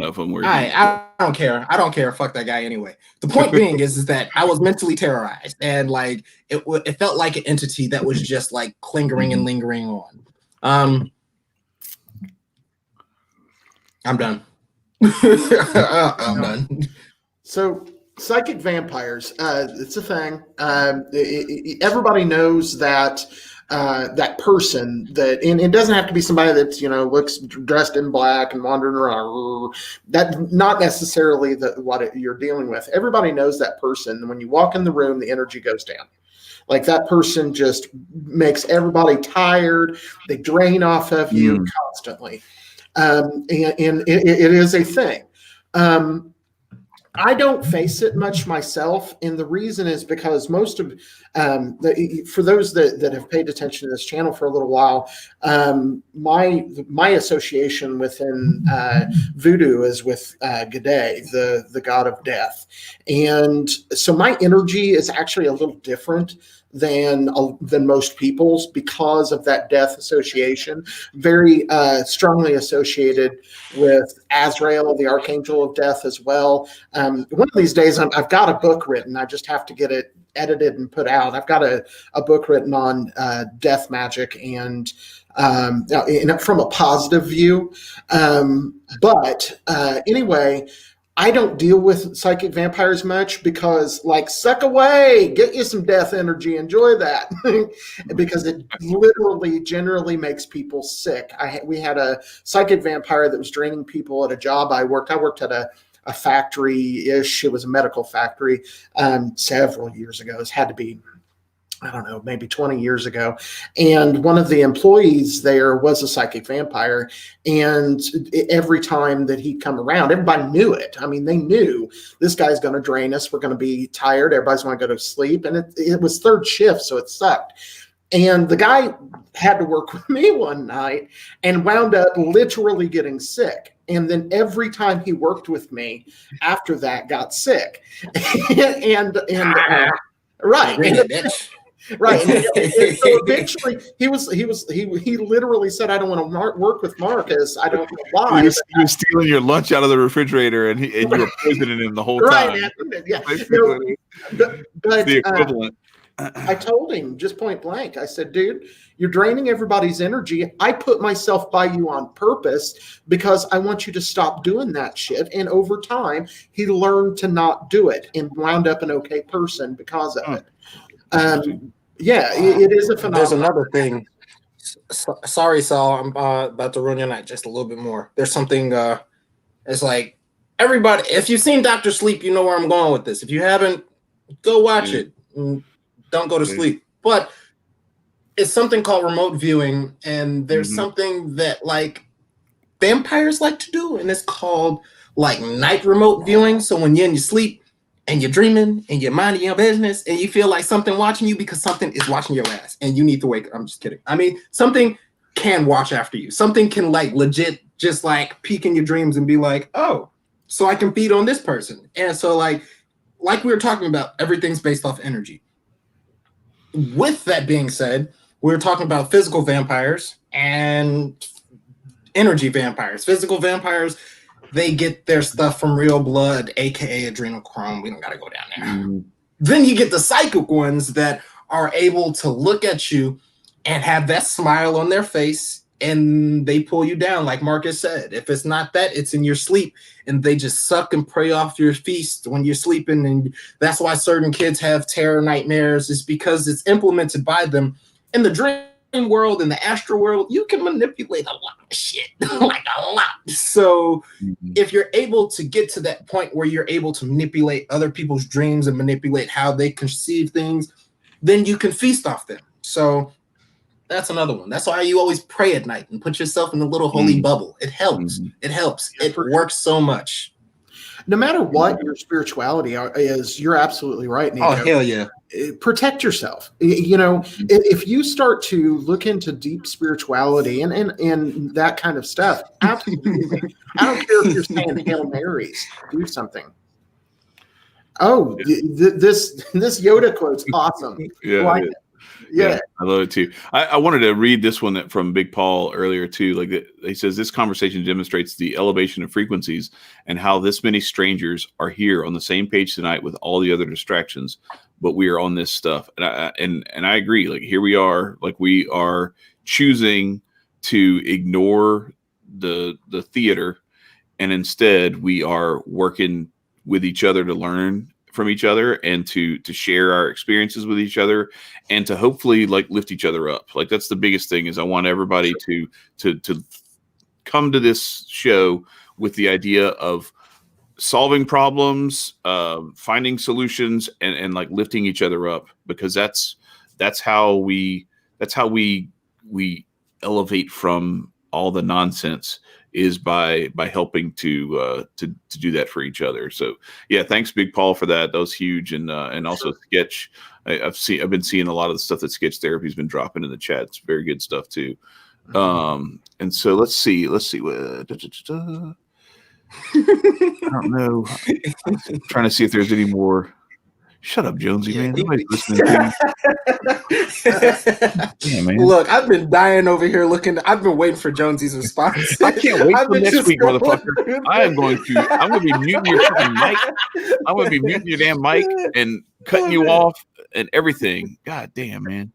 of them. I don't care. Fuck that guy anyway. The point being is that I was mentally terrorized, and like it felt like an entity that was just like clingering and lingering on. I'm done. I'm done. So Psychic vampires. It's a thing. Everybody knows that that person that, and it doesn't have to be somebody that's, looks dressed in black and wandering around. That's not necessarily what you're dealing with. Everybody knows that person. When you walk in the room, the energy goes down. Like that person just makes everybody tired. They drain off of you constantly. And it is a thing. I don't face it much myself, and the reason is because most of, for those that have paid attention to this channel for a little while, my association within voodoo is with G'day, the god of death, and so my energy is actually a little different than most people's because of that death association. Very strongly associated with Azrael, the archangel of death, as well. One of these days, I've got a book written. I just have to get it edited and put out. I've got a book written on death magic and from a positive view. But anyway, I don't deal with psychic vampires much because, like, suck away, get you some death energy, enjoy that, because it literally generally makes people sick. We had a psychic vampire that was draining people at a job I worked. I worked at a factory-ish. It was a medical factory several years ago. It had to be, I don't know, maybe 20 years ago. And one of the employees there was a psychic vampire. And every time that he'd come around, everybody knew it. I mean, they knew this guy's going to drain us. We're going to be tired. Everybody's going to go to sleep. And it was third shift, so it sucked. And the guy had to work with me one night and wound up literally getting sick. And then every time he worked with me after that got sick. Right. Right. And so eventually he literally said, I don't want to work with Marcus. I don't know why. He was stealing your lunch out of the refrigerator and you were poisoning him the whole time. Right. Yeah. But the equivalent. I told him just point blank. I said, dude, you're draining everybody's energy. I put myself by you on purpose because I want you to stop doing that shit. And over time, he learned to not do it and wound up an okay person because of it. It is a phenomenon. There's another thing. Sorry, Saul, I'm about to ruin your night just a little bit more. There's something, it's like, everybody, if you've seen Dr. Sleep, you know where I'm going with this. If you haven't, go watch it. Don't go to sleep. But it's something called remote viewing, and there's something that, like, vampires like to do, and it's called, like, night remote viewing. So when you're in your sleep, and you're dreaming and you're minding your business and you feel like something watching you because something is watching your ass and you need to wake up. I'm just kidding. I mean, something can watch after you. Something can, like, legit just, like, peek in your dreams and be like, oh, so I can feed on this person. And so, like we were talking about, everything's based off energy. With that being said, we were talking about physical vampires and energy vampires. Physical vampires, they get their stuff from real blood, aka adrenochrome. We don't gotta go down there. Then you get the psychic ones that are able to look at you and have that smile on their face, and they pull you down, like Marcus said. If it's not that, it's in your sleep, and they just suck and prey off your feast when you're sleeping. And that's why certain kids have terror nightmares, is because it's implemented by them. In the dream world, in the astral world, you can manipulate a lot of shit, like a lot. So if you're able to get to that point where you're able to manipulate other people's dreams and manipulate how they conceive things, then you can feast off them. So that's another one. That's why you always pray at night and put yourself in a little holy bubble. It helps. It helps. It works so much. No matter what your spirituality is, you're absolutely right, Nicco. Oh, hell yeah. Protect yourself. You know, if you start to look into deep spirituality and that kind of stuff, absolutely. I don't care if you're saying Hail Marys, do something. Oh, this Yoda quote's awesome. Yeah, I love it too. I wanted to read this one from Big Paul earlier too. Like he says, this conversation demonstrates the elevation of frequencies and how this many strangers are here on the same page tonight with all the other distractions, but we are on this stuff. And I agree. Like here we are. Like we are choosing to ignore the theater, and instead we are working with each other to learn from each other and to share our experiences with each other and to hopefully like lift each other up. Like that's the biggest thing is I want everybody to come to this show with the idea of solving problems, finding solutions and like lifting each other up, because that's how we elevate from all the nonsense, is by helping to do that for each other. So yeah, thanks Big Paul for that. That was huge. And also Sketch. I've been seeing a lot of the stuff that Sketch Therapy's been dropping in the chat. It's very good stuff too. And so let's see what I don't know. I'm trying to see if there's any more. Shut up, Jonesy, man. Nobody's listening to you. Yeah, man. Look, I've been dying over here looking. I've been waiting for Jonesy's response. I can't wait till next week, motherfucker. I'm going to be muting your fucking mic. I'm going to be muting your damn mic and cutting you off and everything. God damn, man.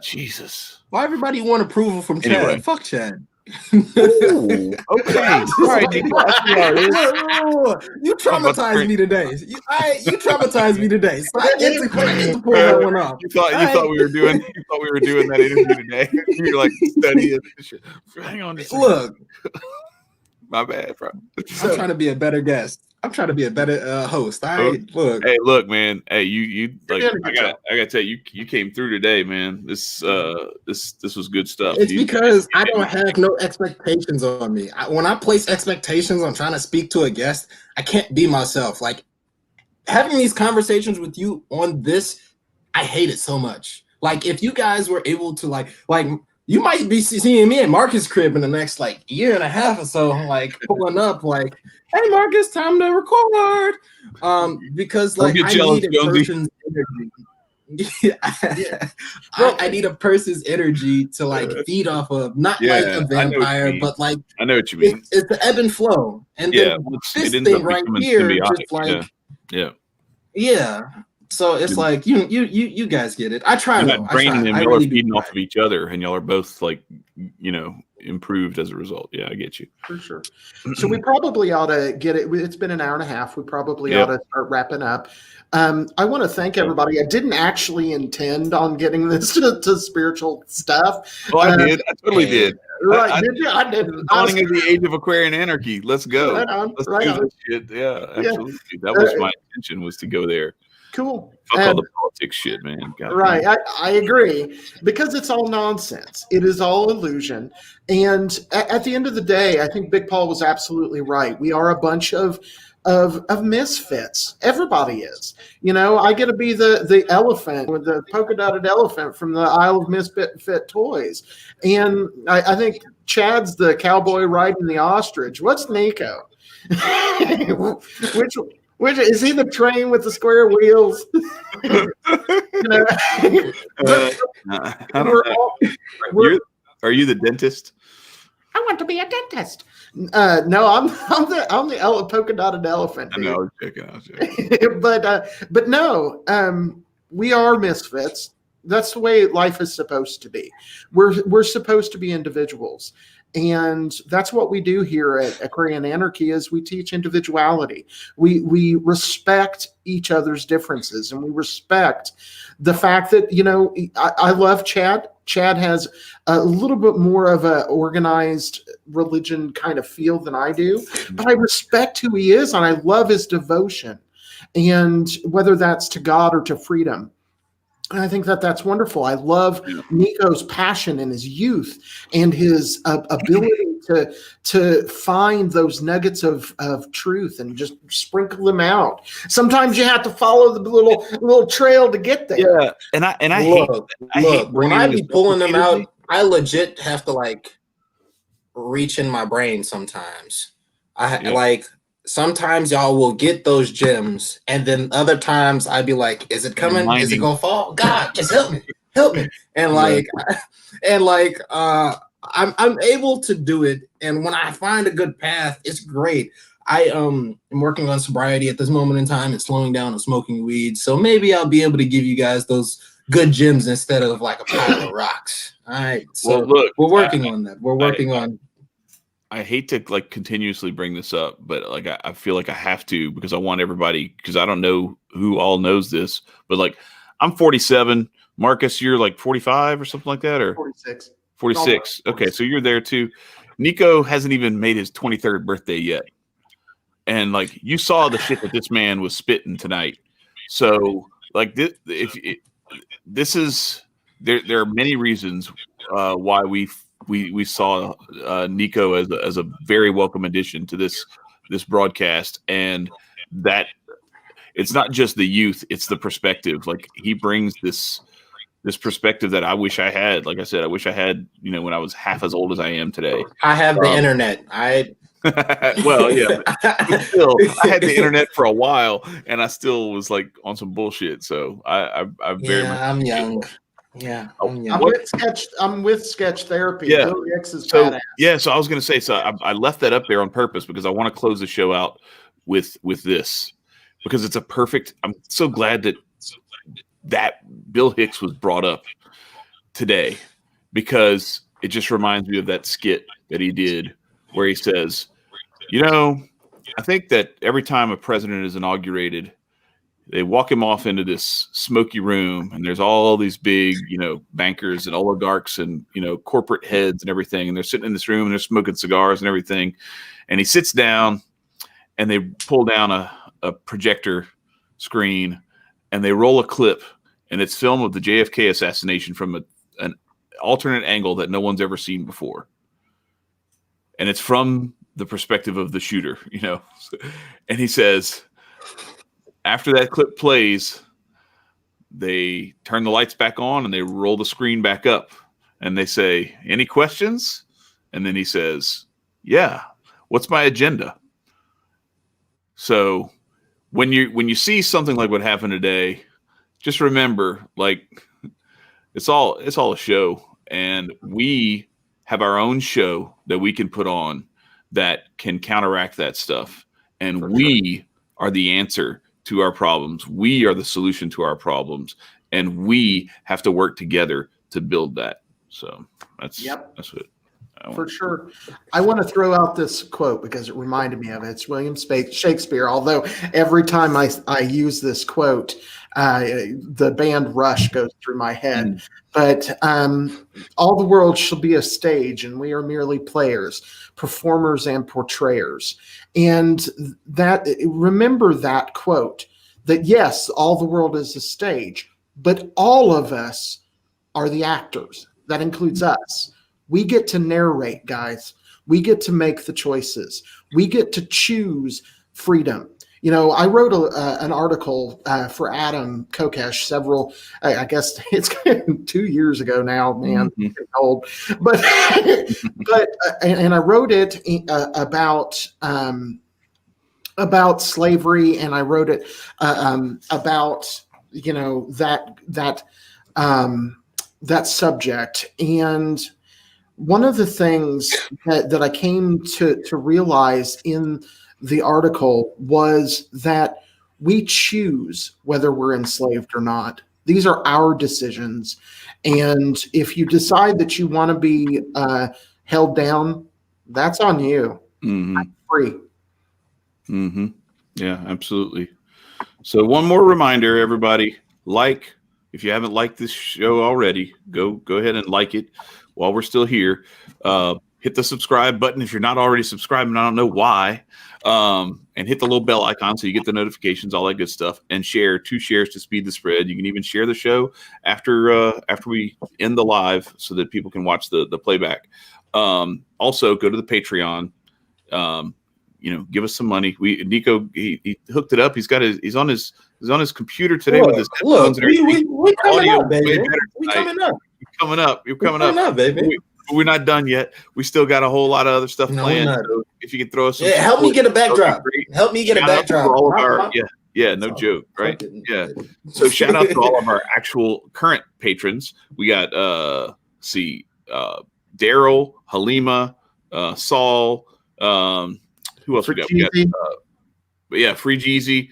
Jesus. Why everybody want approval from Chad? Anyway. Fuck Chad. Ooh, okay. All right, Nicco. You traumatized me today. You traumatized me today. So I get to pull that one off. You thought we were doing that interview today. You were like studying shit. Hang on just a second. Look. My bad, bro. I'm trying to be a better guest. I'm trying to be a better host. Look. Hey, look, man. Hey, you like I gotta tell you, you came through today, man. This was good stuff. It's because I don't have no expectations on me. When I place expectations on trying to speak to a guest, I can't be myself. Like having these conversations with you on this, I hate it so much. Like if you guys were able to like you might be seeing me at Marcus' crib in the next like year and a half or so, like pulling up like, hey Marcus, time to record. Because like I need a person's energy. I need a person's energy to like feed off of, not like a vampire, but like I know what you mean. It's the ebb and flow. And then this thing right here, just like yeah. So it's like you guys get it. I try. You're not draining them. Y'all are feeding off of each other, and y'all are both like improved as a result. Yeah, I get you for sure. So we probably ought to get it. It's been an hour and a half. We probably ought to start wrapping up. I want to thank everybody. I didn't actually intend on getting this to spiritual stuff. Oh, I did. I totally did. Right? Did you? I didn't. Dawning of the age of Aquarian Anarchy. Let's go. Let's do this shit. Yeah, absolutely. That was my intention, was to go there. Cool. Fuck all the politics shit, man. Right. I agree, because it's all nonsense. It is all illusion. And at the end of the day, I think Big Paul was absolutely right. We are a bunch of misfits. Everybody is. I get to be the elephant, or the polka dotted elephant from the Isle of Misfit Toys. And I think Chad's the cowboy riding the ostrich. What's Nicco? Which is he, the train with the square wheels? Are you the dentist? I want to be a dentist. No, I'm the polka dotted elephant. I know, I was joking. But no, we are misfits. That's the way life is supposed to be. We're supposed to be individuals. And that's what we do here at Aquarian Anarchy, is we teach individuality. We respect each other's differences, and we respect the fact that, I love Chad. Chad has a little bit more of a organized religion kind of feel than I do, but I respect who he is, and I love his devotion, and whether that's to God or to freedom. And I think that's wonderful. I love Nicco's passion and his youth and his ability to find those nuggets of truth and just sprinkle them out. Sometimes you have to follow the little trail to get there. Yeah, and I hate when I be pulling them out, I legit have to like reach in my brain sometimes. Sometimes y'all will get those gems, and then other times I'd be like, is it coming? Is it gonna fall? God, just help me. And I'm able to do it. And when I find a good path, it's great. I am working on sobriety at this moment in time and slowing down on smoking weed. So maybe I'll be able to give you guys those good gems instead of like a pile of rocks. All right. So look, we're working on that. We're working on. I hate to like continuously bring this up, but like I feel like I have to, because I want everybody, because I don't know who all knows this, but like I'm 47. Marcus, you're like 45 or something like that, or 46. 46. Okay, so you're there too. Nicco hasn't even made his 23rd birthday yet, and like you saw the shit that this man was spitting tonight. So like this is there are many reasons why we saw Nicco as a very welcome addition to this broadcast, and that it's not just the youth, it's the perspective. Like he brings this perspective that I wish I had. Like I said, I wish I had, when I was half as old as I am today. I have the internet. Well, yeah, but still, I had the internet for a while, and I still was like on some bullshit. So I very much. I'm young. Yeah, I'm young. I'm with sketch therapy. Yeah. Billy X is So badass. yeah, so I was gonna say, so I left that up there on purpose because I want to close the show out with this, because it's a perfect. I'm so glad that Bill Hicks was brought up today, because it just reminds me of that skit that he did where he says, I think that every time a president is inaugurated, they walk him off into this smoky room, and there's all these big, bankers and oligarchs and, corporate heads and everything. And they're sitting in this room and they're smoking cigars and everything. And he sits down and they pull down a projector screen and they roll a clip, and it's film of the JFK assassination from an alternate angle that no one's ever seen before. And it's from the perspective of the shooter, and he says, after that clip plays, they turn the lights back on and they roll the screen back up and they say, any questions? And then he says, yeah, what's my agenda? So when you see something like what happened today, just remember, like, it's all a show, and we have our own show that we can put on that can counteract that stuff. And we are the answer to our problems. We are the solution to our problems, and we have to work together to build that. So that's what. For sure. I want to throw out this quote because it reminded me of it. It's William Shakespeare, although every time I use this quote, the band Rush goes through my head. But all the world shall be a stage, and we are merely players, performers and portrayers. And remember that quote, that yes, all the world is a stage, but all of us are the actors. That includes us. We get to narrate, guys. We get to make the choices. We get to choose freedom. I wrote an article for Adam Kokesh I guess it's 2 years ago now, man, I'm getting old. But and I wrote it about slavery, and I wrote it about that subject. And one of the things that I came to realize in the article was that we choose whether we're enslaved or not. These are our decisions. And if you decide that you want to be held down, that's on you. I'm free. Mm-hmm. Yeah, absolutely. So one more reminder, everybody, if you haven't liked this show already, go ahead and like it while we're still here. Hit the subscribe button if you're not already subscribed, and I don't know why. And hit the little bell icon so you get the notifications, all that good stuff. And share 2 shares to speed the spread. You can even share the show after we end the live so that people can watch the playback. Also, go to the Patreon. Give us some money. Nicco, he hooked it up. He's on his computer today with his headphones. We coming up, baby. We coming up. You're coming up, baby. We're not done yet. We still got a whole lot of other stuff planned. So if you could throw us some support, help me get a backdrop. Help me get a backdrop. All of our, no joke, right? Yeah. So shout out to all of our actual current patrons. We got Daryl, Halima, Saul, who else we got? We got Free Jeezy,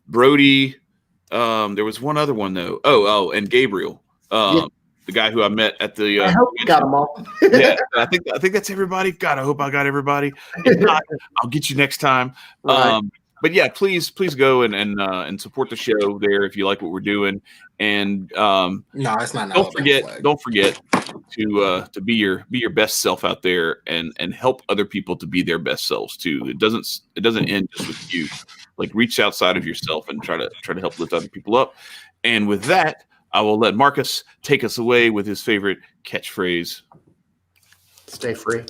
Brody. There was one other one though. Oh, and Gabriel. The guy who I met at the. I hope you got them all. Yeah, I think that's everybody. God, I hope I got everybody. If not, I'll get you next time. Right. yeah, please go and support the show there if you like what we're doing. And No, it's not. Don't forget to be your best self out there and help other people to be their best selves too. It doesn't end just with you. Like, reach outside of yourself and try to help lift other people up. And with that, I will let Marcus take us away with his favorite catchphrase. Stay free.